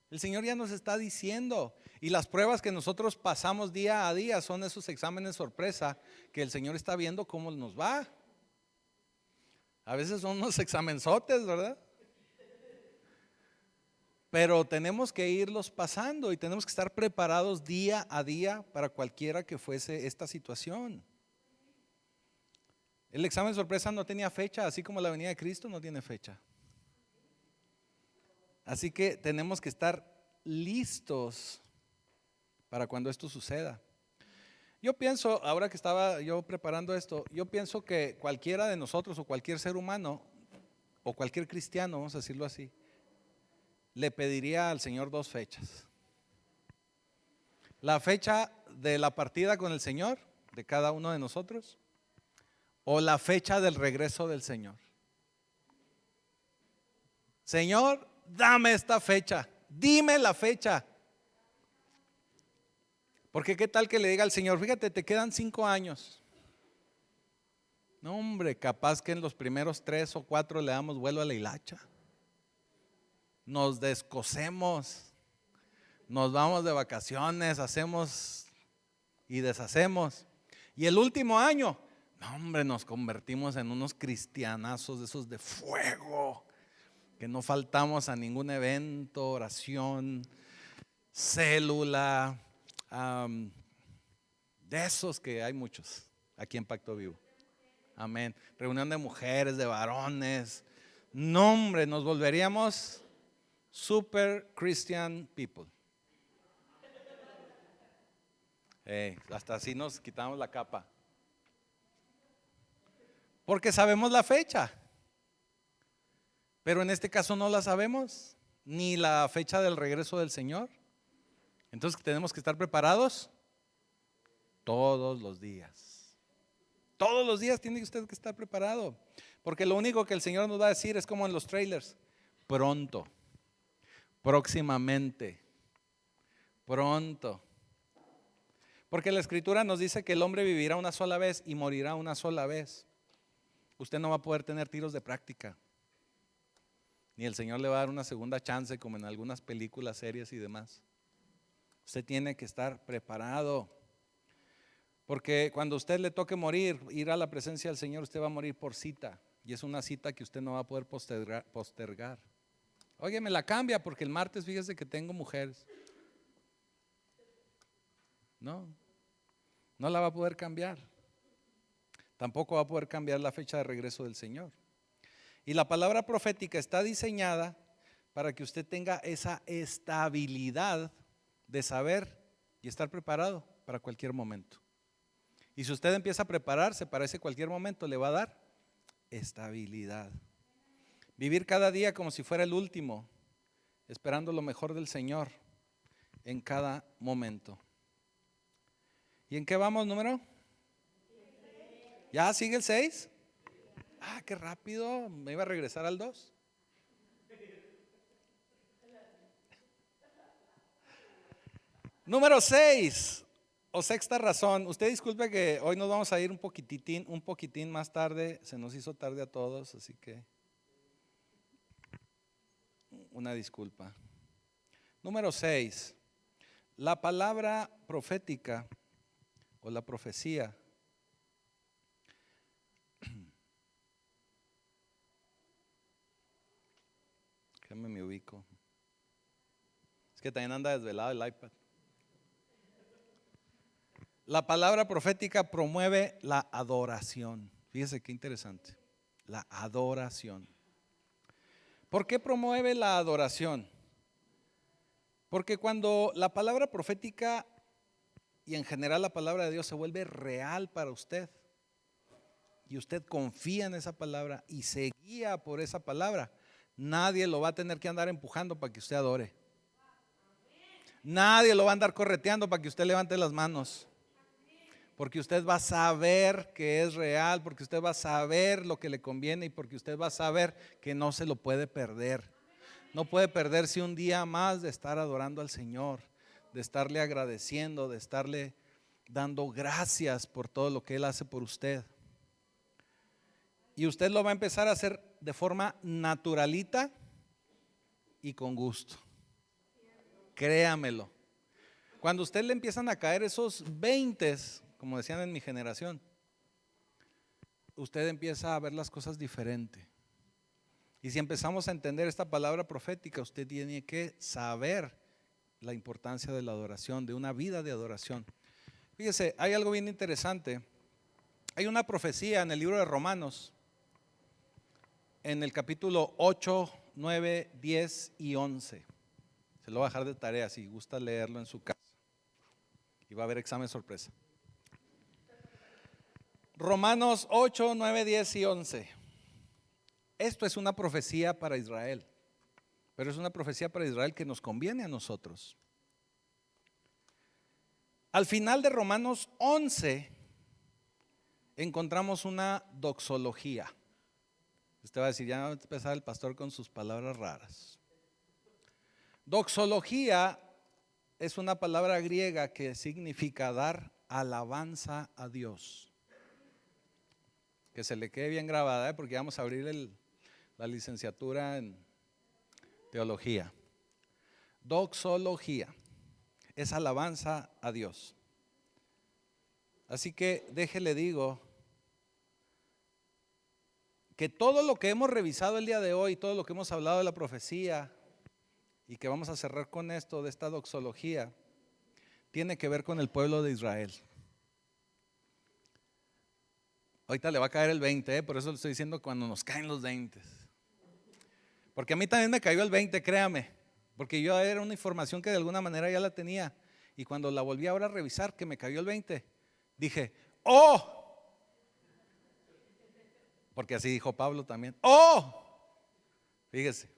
El Señor ya nos está diciendo. Y las pruebas que nosotros pasamos día a día son esos exámenes sorpresa que el Señor está viendo cómo nos va. A veces son unos examenzotes, ¿verdad? Pero tenemos que irlos pasando y tenemos que estar preparados día a día para cualquiera que fuese esta situación. El examen sorpresa no tenía fecha, así como la venida de Cristo no tiene fecha. Así que tenemos que estar listos para cuando esto suceda. Yo pienso, ahora que estaba yo preparando esto, yo pienso que cualquiera de nosotros o cualquier ser humano o cualquier cristiano, vamos a decirlo así, le pediría al Señor dos fechas. La fecha de la partida con el Señor, de cada uno de nosotros, o la fecha del regreso del Señor. Señor, dame esta fecha, dime la fecha. Porque qué tal que le diga al Señor, fíjate, te quedan 5 años. No, hombre, capaz que en los primeros 3 o 4 le damos vuelo a la hilacha. Nos descosemos, nos vamos de vacaciones, hacemos y deshacemos. Y el último año, no, hombre, nos convertimos en unos cristianazos de esos de fuego, que no faltamos a ningún evento, oración, célula, de esos que hay muchos aquí en Pacto Vivo. Amén. Reunión de mujeres, de varones. No, hombre, nos volveríamos super Christian people. Hasta así nos quitamos la capa. Porque sabemos la fecha. Pero en este caso no la sabemos, ni la fecha del regreso del Señor. Entonces tenemos que estar preparados todos los días. Todos los días tiene usted que estar preparado. Porque lo único que el Señor nos va a decir es como en los trailers: pronto, próximamente, pronto. Porque la Escritura nos dice que el hombre vivirá una sola vez y morirá una sola vez. Usted no va a poder tener tiros de práctica. Ni el Señor le va a dar una segunda chance como en algunas películas, series y demás. Usted tiene que estar preparado. Porque cuando a usted le toque morir, ir a la presencia del Señor, usted va a morir por cita. Y es una cita que usted no va a poder postergar. Oye, me la cambia porque el martes fíjese que tengo mujeres. No la va a poder cambiar. Tampoco va a poder cambiar la fecha de regreso del Señor. Y la palabra profética está diseñada para que usted tenga esa estabilidad de saber y estar preparado para cualquier momento. Y si usted empieza a prepararse para ese cualquier momento, le va a dar estabilidad. Vivir cada día como si fuera el último, esperando lo mejor del Señor en cada momento. ¿Y en qué vamos, número? ¿Ya sigue el 6? Ah, qué rápido, me iba a regresar al 2. Número 6, o sexta razón. Usted disculpe que hoy nos vamos a ir un poquitín más tarde. Se nos hizo tarde a todos, así que una disculpa. Número 6, la palabra profética o la profecía me ubico. Es que también anda desvelado el iPad. La palabra profética promueve la adoración. Fíjese qué interesante. La adoración. ¿Por qué promueve la adoración? Porque cuando la palabra profética y en general la palabra de Dios se vuelve real para usted, y usted confía en esa palabra y se guía por esa palabra, nadie lo va a tener que andar empujando para que usted adore. Nadie lo va a andar correteando para que usted levante las manos. Porque usted va a saber que es real, porque usted va a saber lo que le conviene y porque usted va a saber que no se lo puede perder. No puede perderse un día más de estar adorando al Señor, de estarle agradeciendo, de estarle dando gracias por todo lo que Él hace por usted. Y usted lo va a empezar a hacer de forma naturalita y con gusto. Créamelo. Cuando a usted le empiezan a caer esos 20, como decían en mi generación, usted empieza a ver las cosas diferente. Y si empezamos a entender esta palabra profética, usted tiene que saber la importancia de la adoración, de una vida de adoración. Fíjese, hay algo bien interesante. Hay una profecía en el libro de Romanos, en el capítulo 8, 9, 10 y 11. Se lo voy a dejar de tarea si gusta leerlo en su casa. Y va a haber examen sorpresa. Romanos 8, 9, 10 y 11. Esto es una profecía para Israel, pero es una profecía para Israel que nos conviene a nosotros. Al final de Romanos 11 encontramos una doxología. Usted va a decir, ya va a empezar el pastor con sus palabras raras. Doxología es una palabra griega que significa dar alabanza a Dios. Que se le quede bien grabada, porque vamos a abrir la licenciatura en teología. Doxología es alabanza a Dios. Así que déjele digo que todo lo que hemos revisado el día de hoy, todo lo que hemos hablado de la profecía y que vamos a cerrar con esto de esta doxología, tiene que ver con el pueblo de Israel. Ahorita le va a caer el 20, por eso le estoy diciendo cuando nos caen los 20. Porque a mí también me cayó el 20, créame. Porque yo era una información que de alguna manera ya la tenía. Y cuando la volví ahora a revisar, que me cayó el 20, dije, ¡oh! Porque así dijo Pablo también. ¡Oh! Fíjese.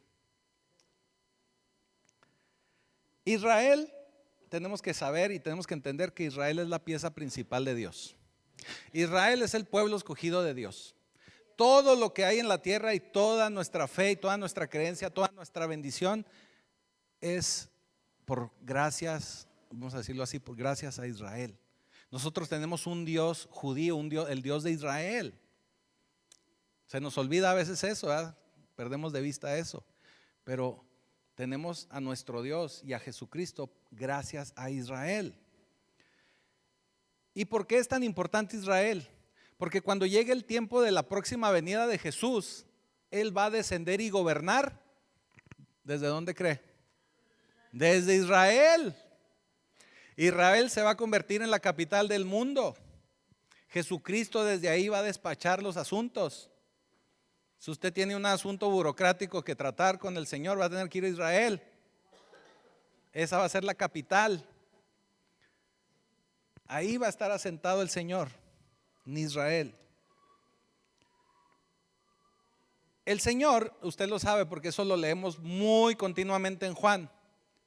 Israel, tenemos que saber y tenemos que entender que Israel es la pieza principal de Dios. Israel es el pueblo escogido de Dios. Todo lo que hay en la tierra y toda nuestra fe y toda nuestra creencia, toda nuestra bendición es por gracias, vamos a decirlo así, por gracias a Israel. Nosotros tenemos un Dios judío, el Dios de Israel. Se nos olvida a veces eso, ¿verdad? Perdemos de vista eso. Pero tenemos a nuestro Dios y a Jesucristo gracias a Israel. ¿Y por qué es tan importante Israel? Porque cuando llegue el tiempo de la próxima venida de Jesús, Él va a descender y gobernar. ¿Desde dónde cree? Desde Israel. Israel se va a convertir en la capital del mundo. Jesucristo desde ahí va a despachar los asuntos. Si usted tiene un asunto burocrático que tratar con el Señor, va a tener que ir a Israel. Esa va a ser la capital. Ahí va a estar asentado el Señor, en Israel. El Señor, usted lo sabe porque eso lo leemos muy continuamente en Juan.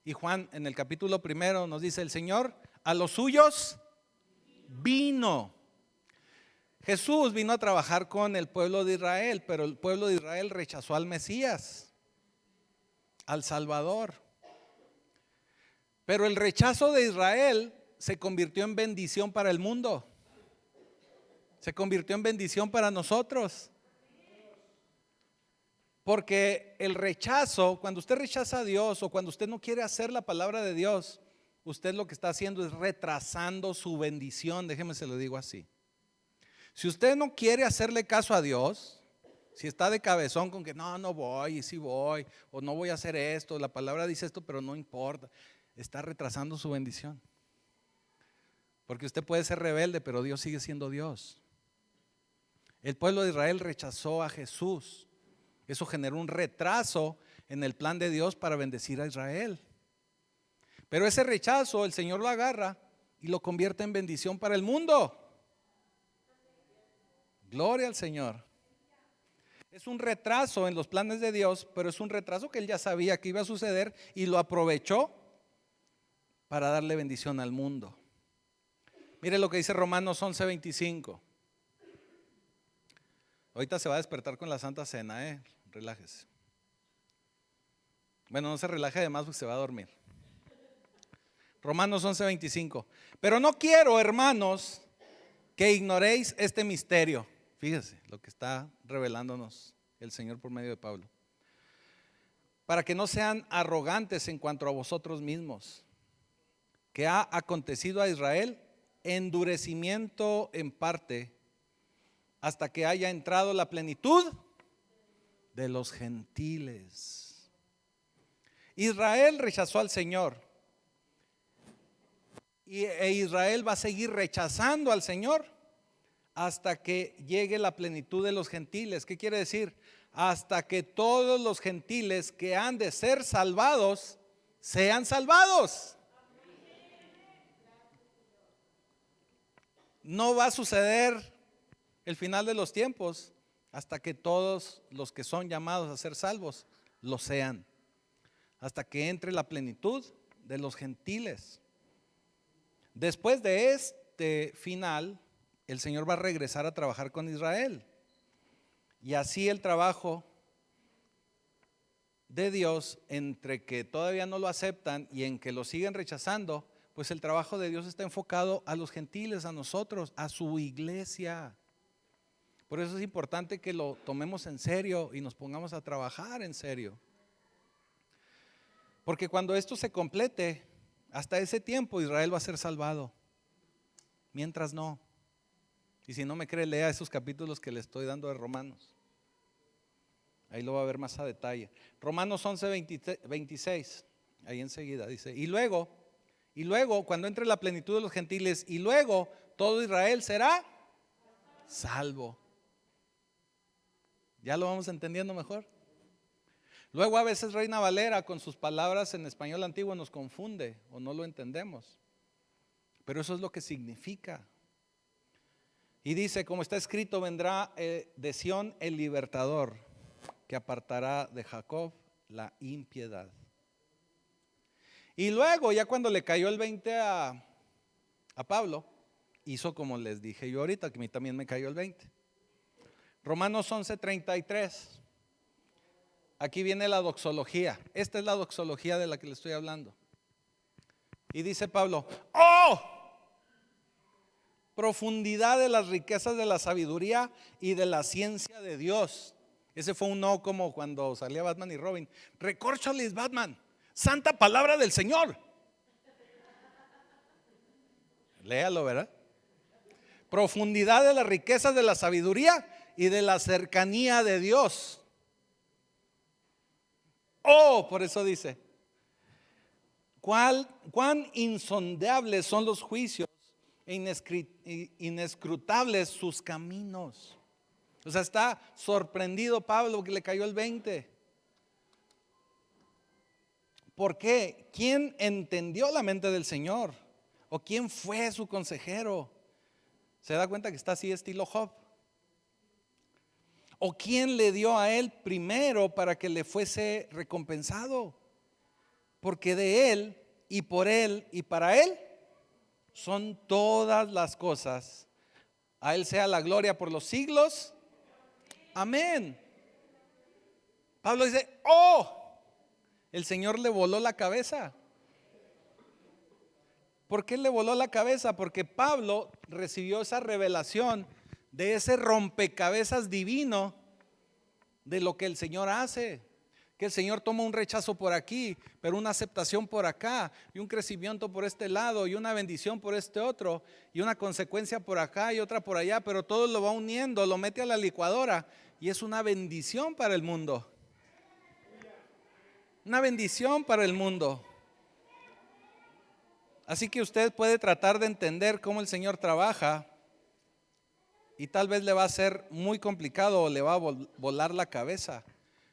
Y Juan en el capítulo 1 nos dice, el Señor a los suyos vino. Jesús vino a trabajar con el pueblo de Israel, pero el pueblo de Israel rechazó al Mesías, al Salvador. Pero el rechazo de Israel se convirtió en bendición para el mundo. Se convirtió en bendición para nosotros. Porque el rechazo, cuando usted rechaza a Dios o cuando usted no quiere hacer la palabra de Dios, usted lo que está haciendo es retrasando su bendición. Déjeme se lo digo así. Si usted no quiere hacerle caso a Dios, si está de cabezón con que no voy y sí voy, o no voy a hacer esto, la palabra dice esto pero no importa, está retrasando su bendición. Porque usted puede ser rebelde, pero Dios sigue siendo Dios. El pueblo de Israel rechazó a Jesús. Eso generó un retraso en el plan de Dios para bendecir a Israel. Pero ese rechazo el Señor lo agarra y lo convierte en bendición para el mundo. Gloria al Señor. Es un retraso en los planes de Dios, pero es un retraso que Él ya sabía que iba a suceder y lo aprovechó para darle bendición al mundo. Mire lo que dice Romanos 11:25. Ahorita se va a despertar con la Santa Cena, relájese. Bueno, no se relaje además porque se va a dormir. Romanos 11:25. Pero no quiero, hermanos, que ignoréis este misterio. Fíjese lo que está revelándonos el Señor por medio de Pablo. Para que no sean arrogantes en cuanto a vosotros mismos, que ha acontecido a Israel endurecimiento en parte, hasta que haya entrado la plenitud de los gentiles. Israel rechazó al Señor, e Israel va a seguir rechazando al Señor hasta que llegue la plenitud de los gentiles. ¿Qué quiere decir? Hasta que todos los gentiles que han de ser salvados sean salvados. No va a suceder el final de los tiempos hasta que todos los que son llamados a ser salvos lo sean, hasta que entre la plenitud de los gentiles. Después de este final, el Señor va a regresar a trabajar con Israel, y así el trabajo de Dios, entre que todavía no lo aceptan y en que lo siguen rechazando, pues el trabajo de Dios está enfocado a los gentiles, a nosotros, a su iglesia. Por eso es importante que lo tomemos en serio y nos pongamos a trabajar en serio. Porque cuando esto se complete, hasta ese tiempo Israel va a ser salvado. Mientras no. Y si no me cree, lea esos capítulos que le estoy dando de Romanos. Ahí lo va a ver más a detalle. Romanos 11:26. Ahí enseguida dice: y luego, cuando entre la plenitud de los gentiles, y luego todo Israel será salvo. ¿Ya lo vamos entendiendo mejor? Luego a veces Reina Valera con sus palabras en español antiguo nos confunde o no lo entendemos. Pero eso es lo que significa. Y dice, como está escrito, vendrá de Sión el libertador, que apartará de Jacob la impiedad. Y luego, ya cuando le cayó el 20 a Pablo, hizo como les dije yo ahorita, que a mí también me cayó el 20. Romanos 11:33. Aquí viene la doxología. Esta es la doxología de la que le estoy hablando. Y dice Pablo: ¡oh! Profundidad de las riquezas de la sabiduría y de la ciencia de Dios. Ese fue un no, como cuando salía Batman y Robin. Recórcholis, Batman. Santa palabra del Señor. Léalo, ¿verdad? Profundidad de las riquezas de la sabiduría y de la cercanía de Dios. Oh, por eso dice: cuán insondables son los juicios e inescrutables sus caminos. O sea, está sorprendido Pablo que le cayó el 20. ¿Por qué? ¿Quién entendió la mente del Señor? ¿O quién fue su consejero? ¿Se da cuenta que está así estilo Job? ¿O quién le dio a él primero para que le fuese recompensado? Porque de él y por él y para él son todas las cosas. A él sea la gloria por los siglos. Amén. Pablo dice: oh, el Señor le voló la cabeza. ¿Por qué le voló la cabeza? Porque Pablo recibió esa revelación de ese rompecabezas divino de lo que el Señor hace. Que el Señor toma un rechazo por aquí, pero una aceptación por acá, y un crecimiento por este lado, y una bendición por este otro, y una consecuencia por acá y otra por allá, pero todo lo va uniendo, lo mete a la licuadora, y es una bendición para el mundo. Una bendición para el mundo. Así que usted puede tratar de entender cómo el Señor trabaja, y tal vez le va a ser muy complicado o le va a volar la cabeza.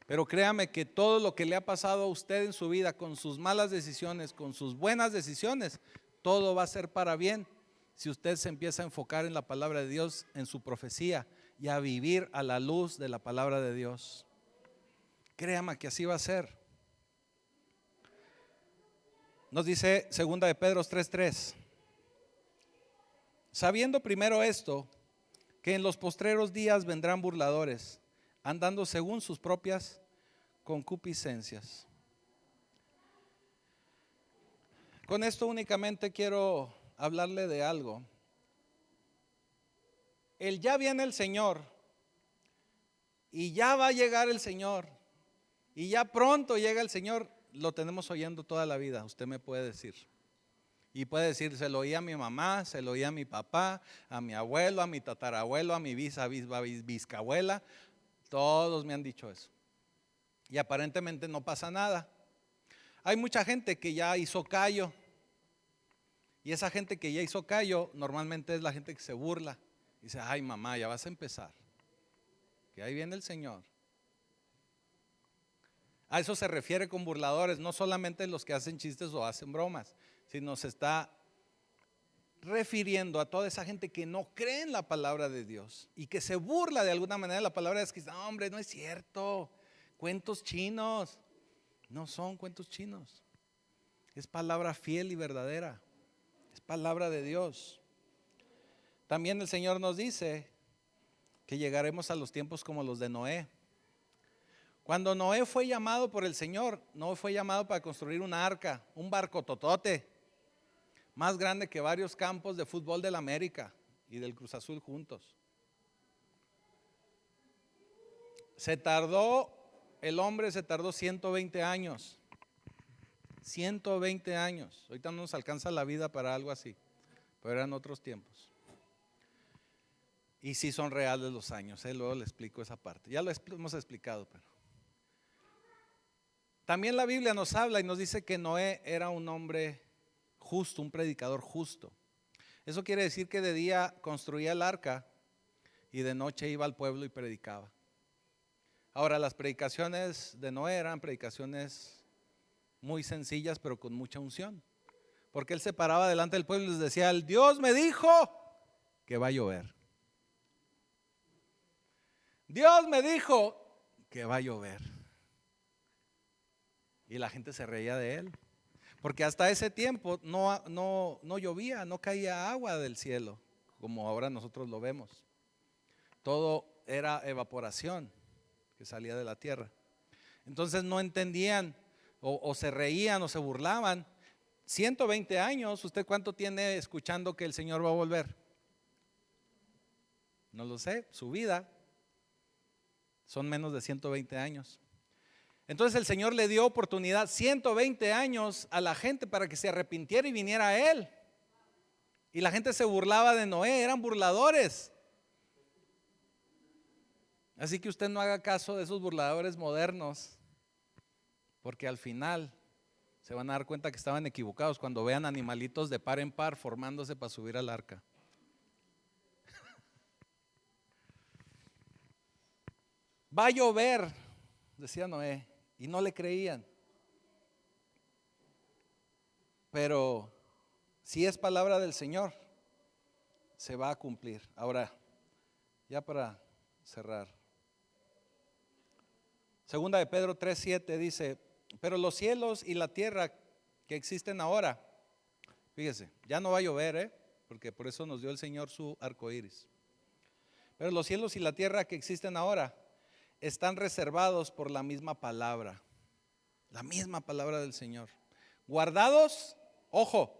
Pero créame que todo lo que le ha pasado a usted en su vida, con sus malas decisiones, con sus buenas decisiones, todo va a ser para bien si usted se empieza a enfocar en la palabra de Dios, en su profecía, y a vivir a la luz de la palabra de Dios. Créame que así va a ser. Nos dice 2 de Pedro 3:3. Sabiendo primero esto, que en los postreros días vendrán burladores, andando según sus propias concupiscencias. Con esto únicamente quiero hablarle de algo. El ya viene el Señor y ya va a llegar el Señor y ya pronto llega el Señor, lo tenemos oyendo toda la vida, usted me puede decir. Y puede decir, se lo oí a mi mamá, se lo oí a mi papá, a mi abuelo, a mi tatarabuelo, a mi bisabuela, todos me han dicho eso. Y aparentemente no pasa nada. Hay mucha gente que ya hizo callo. Y esa gente que ya hizo callo normalmente es la gente que se burla. Dice, ay mamá, ya vas a empezar. Que ahí viene el Señor. A eso se refiere con burladores, no solamente los que hacen chistes o hacen bromas, sino se está refiriendo a toda esa gente que no cree en la palabra de Dios y que se burla de alguna manera de la palabra de Dios, que dice, no, hombre, no es cierto, cuentos chinos. No son cuentos chinos, es palabra fiel y verdadera, es palabra de Dios. También el Señor nos dice que llegaremos a los tiempos como los de Noé. Cuando Noé fue llamado por el Señor, no fue llamado para construir una arca, un barco totote, más grande que varios campos de fútbol de la América y del Cruz Azul juntos. El hombre se tardó 120 años. 120 años. Ahorita no nos alcanza la vida para algo así, pero eran otros tiempos. Y sí son reales los años, luego le explico esa parte. Ya lo hemos explicado, pero también la Biblia nos habla y nos dice que Noé era un hombre justo, un predicador justo. Eso quiere decir que de día construía el arca y de noche iba al pueblo y predicaba. Ahora, las predicaciones de Noé eran predicaciones muy sencillas, pero con mucha unción. Porque él se paraba delante del pueblo y les decía, el Dios me dijo que va a llover. Dios me dijo que va a llover. Y la gente se reía de él. Porque hasta ese tiempo no llovía, no caía agua del cielo, como ahora nosotros lo vemos. Todo era evaporación que salía de la tierra. Entonces no entendían, o se reían o se burlaban. 120 años, ¿usted cuánto tiene escuchando que el Señor va a volver? No lo sé, su vida son menos de 120 años. Entonces el Señor le dio oportunidad 120 años a la gente para que se arrepintiera y viniera a Él. Y la gente se burlaba de Noé, eran burladores. Así que usted no haga caso de esos burladores modernos, porque al final se van a dar cuenta que estaban equivocados cuando vean animalitos de par en par formándose para subir al arca. Va a llover, decía Noé, y no le creían. Pero si es palabra del Señor, se va a cumplir. Ahora, ya para cerrar. Segunda de Pedro 3:7 dice, pero los cielos y la tierra que existen ahora, fíjese, ya no va a llover, porque por eso nos dio el Señor su arco iris. Pero los cielos y la tierra que existen ahora están reservados por la misma palabra del Señor, guardados, ojo,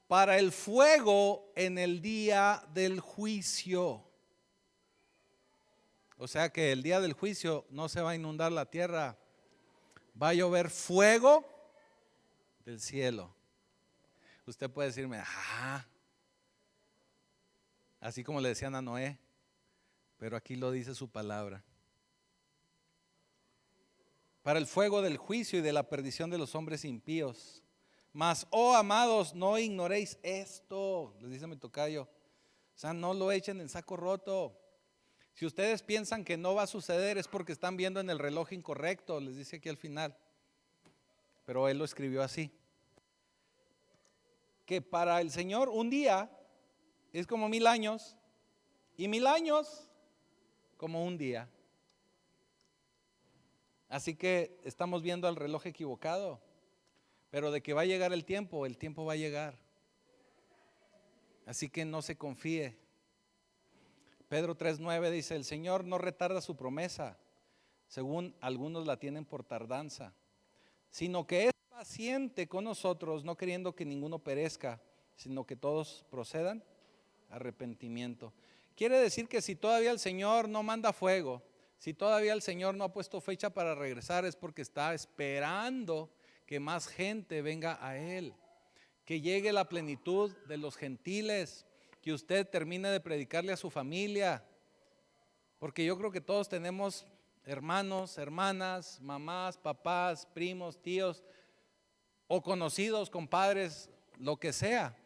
para el fuego en el día del juicio. O sea que el día del juicio no se va a inundar la tierra, va a llover fuego del cielo. Usted puede decirme, así como le decían a Noé, pero aquí lo dice su palabra. Para el fuego del juicio y de la perdición de los hombres impíos. Mas, oh amados, no ignoréis esto, les dice mi tocayo. O sea, no lo echen en saco roto. Si ustedes piensan que no va a suceder es porque están viendo en el reloj incorrecto, les dice aquí al final. Pero él lo escribió así. Que para el Señor un día es como 1000 años y 1000 años como un día. Así que estamos viendo al reloj equivocado, pero de que va a llegar el tiempo va a llegar. Así que no se confíe. Pedro 3:9 dice: el Señor no retarda su promesa, según algunos la tienen por tardanza, sino que es paciente con nosotros, no queriendo que ninguno perezca, sino que todos procedan a arrepentimiento. Quiere decir que si todavía el Señor no manda fuego, si todavía el Señor no ha puesto fecha para regresar, es porque está esperando que más gente venga a Él, que llegue la plenitud de los gentiles, que usted termine de predicarle a su familia, porque yo creo que todos tenemos hermanos, hermanas, mamás, papás, primos, tíos o conocidos, compadres, lo que sea,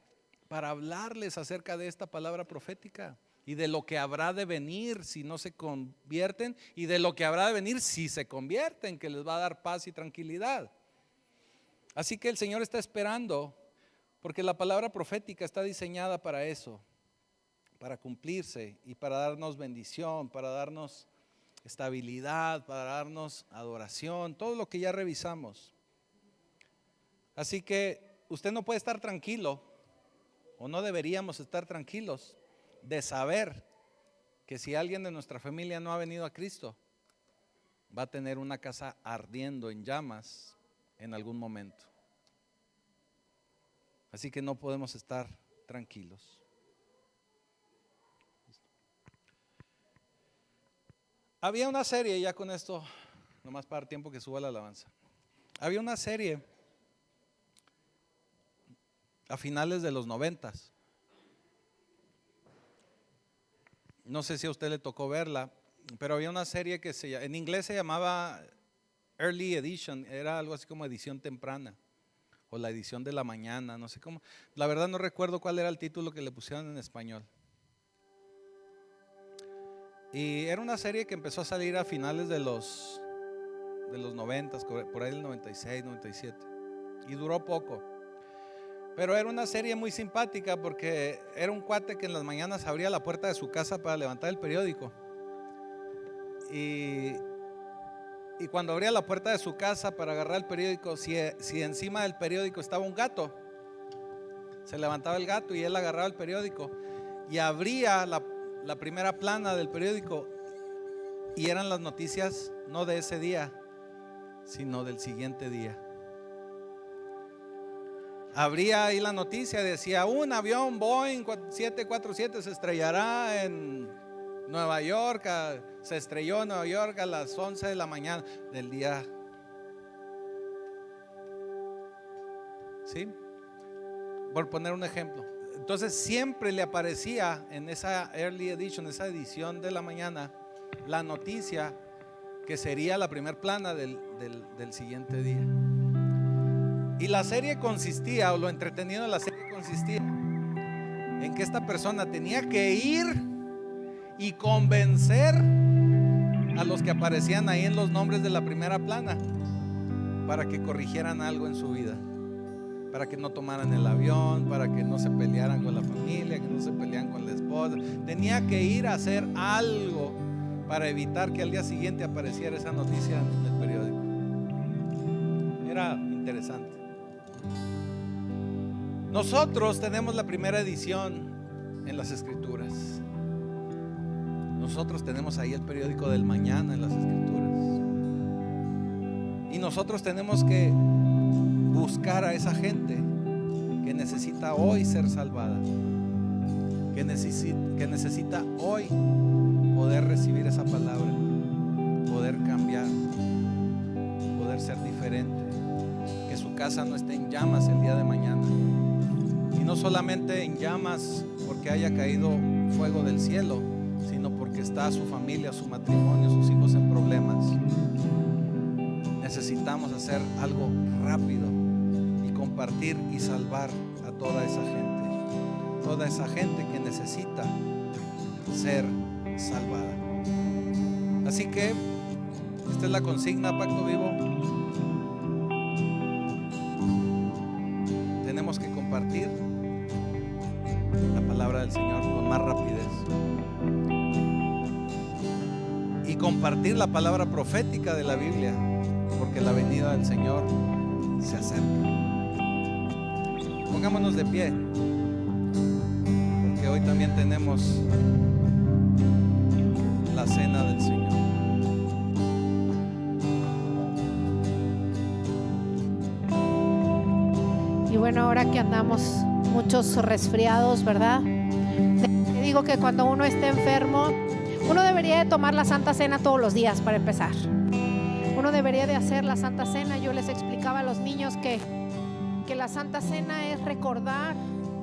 para hablarles acerca de esta palabra profética y de lo que habrá de venir si no se convierten, y de lo que habrá de venir si se convierten, que les va a dar paz y tranquilidad. Así que el Señor está esperando, porque la palabra profética está diseñada para eso, para cumplirse y para darnos bendición, para darnos estabilidad, para darnos adoración, todo lo que ya revisamos. Así que usted no puede estar tranquilo, o no deberíamos estar tranquilos, de saber que si alguien de nuestra familia no ha venido a Cristo, va a tener una casa ardiendo en llamas en algún momento. Así que no podemos estar tranquilos. Había una serie, ya con esto, nomás para el tiempo que suba la alabanza. Había una serie a finales de los 90s. No sé si a usted le tocó verla, pero había una serie que en inglés se llamaba Early Edition, era algo así como edición temprana, o la edición de la mañana, no sé cómo. La verdad no recuerdo cuál era el título que le pusieron en español. Y era una serie que empezó a salir a finales de los 90s, por ahí del 96, 97, y duró poco. Pero era una serie muy simpática porque era un cuate que en las mañanas abría la puerta de su casa para levantar el periódico. Y cuando abría la puerta de su casa para agarrar el periódico, si encima del periódico estaba un gato, se levantaba el gato y él agarraba el periódico y abría la primera plana del periódico, y eran las noticias no de ese día, sino del siguiente día. Abría ahí la noticia, decía: un avión Boeing 747 se estrellará en Nueva York, se estrelló en Nueva York a las 11 de la mañana del día. ¿Sí? Por poner un ejemplo. Entonces siempre le aparecía en esa Early Edition, esa edición de la mañana, la noticia que sería la primer plana del siguiente día. Y la serie consistía, o lo entretenido de la serie consistía en que esta persona tenía que ir y convencer a los que aparecían ahí en los nombres de la primera plana para que corrigieran algo en su vida, para que no tomaran el avión, para que no se pelearan con la familia, que no se pelearan con la esposa. Tenía que ir a hacer algo para evitar que al día siguiente apareciera esa noticia en el periódico. Era interesante. Nosotros tenemos la primera edición en las Escrituras. Nosotros tenemos ahí el periódico del mañana en las Escrituras. Y nosotros tenemos que buscar a esa gente que necesita hoy ser salvada, que necesita hoy poder recibir esa palabra, poder cambiar, poder ser diferente, que su casa no esté en llamas el día de mañana. Y no solamente en llamas porque haya caído fuego del cielo, sino porque está su familia, su matrimonio, sus hijos en problemas. Necesitamos hacer algo rápido y compartir y salvar a toda esa gente que necesita ser salvada. Así que esta es la consigna, Pacto Vivo. Tenemos que compartir la palabra del Señor con más rapidez. compartir la palabra profética de la Biblia, porque la venida del Señor se acerca. Pongámonos de pie, porque hoy también tenemos la cena del Señor. Y bueno, ahora que andamos muchos resfriados, ¿verdad? Te digo que cuando uno está enfermo, uno debería de tomar la Santa Cena todos los días para empezar. Uno debería de hacer la Santa Cena. Yo les explicaba a los niños que la Santa Cena es recordar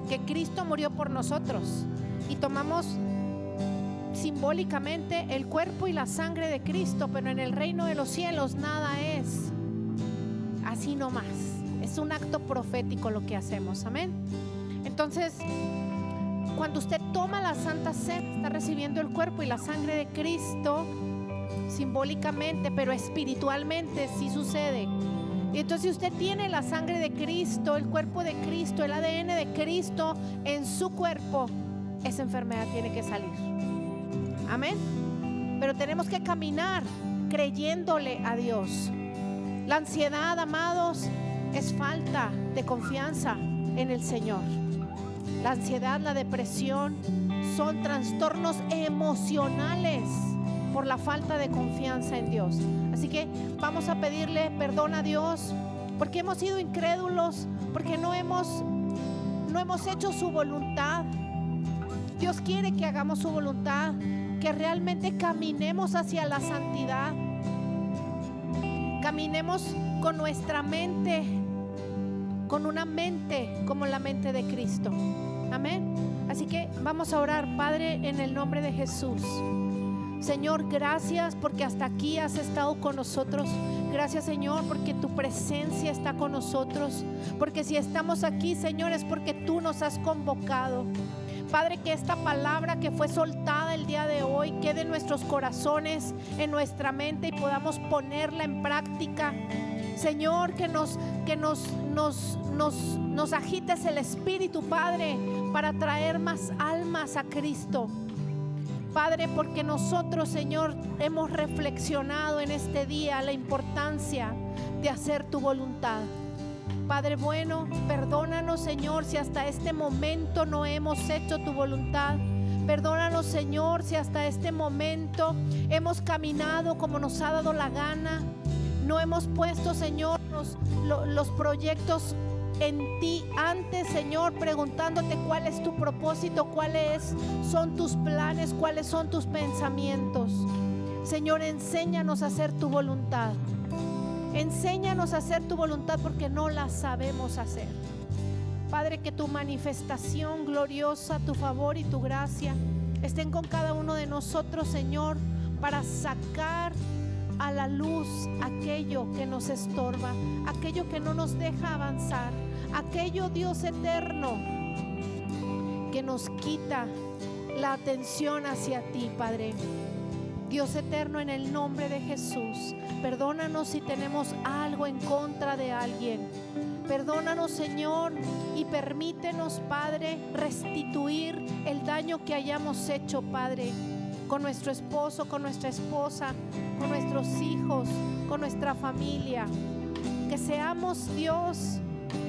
que Cristo murió por nosotros y tomamos simbólicamente el cuerpo y la sangre de Cristo, pero en el reino de los cielos nada es así nomás. Es un acto profético lo que hacemos, amén. Entonces, cuando usted toma la Santa Cena, está recibiendo el cuerpo y la sangre de Cristo simbólicamente, pero espiritualmente sí sucede. Y entonces, si usted tiene la sangre de Cristo, el cuerpo de Cristo, el ADN de Cristo en su cuerpo, esa enfermedad tiene que salir, amén. Pero tenemos que caminar creyéndole a Dios. La ansiedad, amados, es falta de confianza en el Señor. La ansiedad, la depresión son trastornos emocionales por la falta de confianza en Dios. Así que vamos a pedirle perdón a Dios porque hemos sido incrédulos, porque no hemos hecho su voluntad. Dios quiere que hagamos su voluntad, que realmente caminemos hacia la santidad, caminemos con nuestra mente, con una mente como la mente de Cristo, amén. Así que vamos a orar. Padre, en el nombre de Jesús, Señor, gracias porque hasta aquí has estado con nosotros. Gracias, Señor, porque tu presencia está con nosotros, porque si estamos aquí, Señor, es porque tú nos has convocado. Padre, que esta palabra que fue soltada el día de hoy quede en nuestros corazones, en nuestra mente, y podamos ponerla en práctica. Señor, que nos agites el espíritu, Padre, para traer más almas a Cristo. Padre, porque nosotros, Señor, hemos reflexionado en este día la importancia de hacer tu voluntad. Padre bueno, perdónanos, Señor, si hasta este momento no hemos hecho tu voluntad. Perdónanos, Señor, si hasta este momento hemos caminado como nos ha dado la gana. No hemos puesto, Señor, los proyectos en ti antes, Señor, preguntándote cuál es tu propósito, cuáles son tus planes, cuáles son tus pensamientos. Señor, enséñanos a hacer tu voluntad. Enséñanos a hacer tu voluntad porque no la sabemos hacer. Padre, que tu manifestación gloriosa, tu favor y tu gracia estén con cada uno de nosotros, Señor, para sacar a la luz aquello que nos estorba, aquello que no nos deja avanzar, aquello, Dios eterno, que nos quita la atención hacia ti, Padre. Dios eterno, en el nombre de Jesús, perdónanos si tenemos algo en contra de alguien. Perdónanos, Señor, y permítenos, Padre, restituir el daño que hayamos hecho, Padre, con nuestro esposo, con nuestra esposa, con nuestros hijos, con nuestra familia. Que seamos, Dios,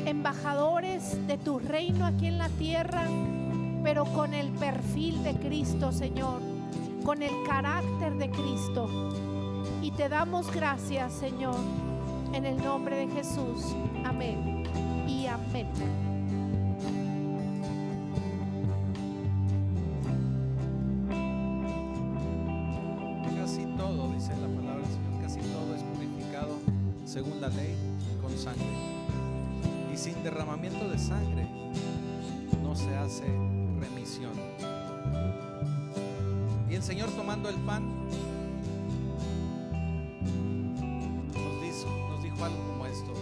embajadores de tu reino aquí en la tierra, pero con el perfil de Cristo, Señor, con el carácter de Cristo. Y te damos gracias, Señor, en el nombre de Jesús. Amén y amén. Casi todo, dice la palabra del Señor, casi todo es purificado según la ley con sangre. Y sin derramamiento de sangre no se hace remisión. Y el Señor, tomando el pan, nos dijo algo como esto: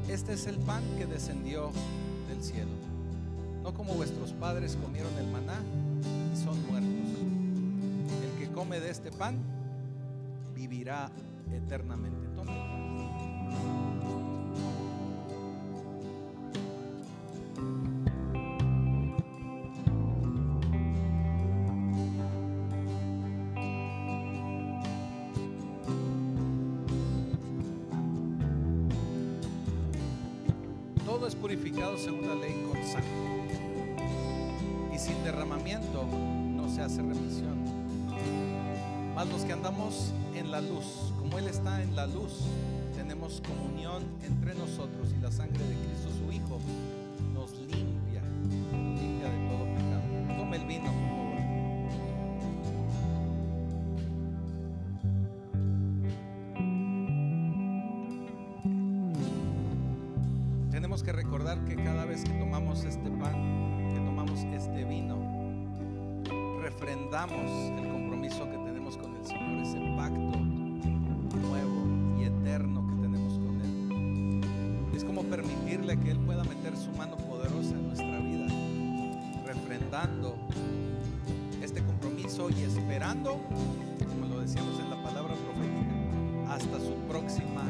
este es el pan que descendió del cielo, no como vuestros padres comieron el maná y son muertos. El que come de este pan vivirá eternamente. Tome. todo es purificado según la ley con sangre, y sin derramamiento no se hace remisión. Mas los que andamos en la luz, como Él está en la luz, tenemos comunión entre nosotros, y la sangre de Cristo su Hijo nos limpia de todo pecado. Tome el vino, por favor. Tenemos que recordar que cada vez que tomamos este pan, que tomamos este vino, refrendamos el compromiso que tenemos con el Señor, ese pacto nuevo y eterno que tenemos con Él. Es como permitirle que Él pueda meter su mano poderosa en nuestra vida, refrendando este compromiso y esperando, como lo decíamos en la palabra profética, hasta su próxima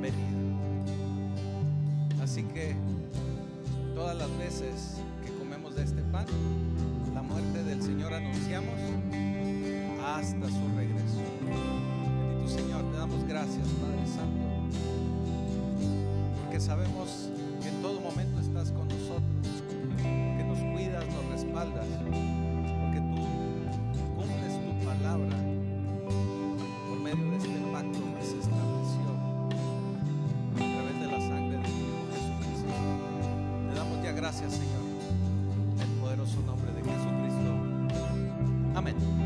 venida. Así que todas las veces que comemos de este pan, la muerte del Señor anunciamos hasta su regreso. Bendito Señor, te damos gracias, Padre Santo, porque sabemos que en todo momento estás con nosotros, que nos cuidas, nos respaldas, porque tú cumples tu palabra por medio de este pacto que se estableció a través de la sangre de tu Hijo Jesucristo. Te damos ya gracias, Señor, en el poderoso nombre de Jesucristo. Amén.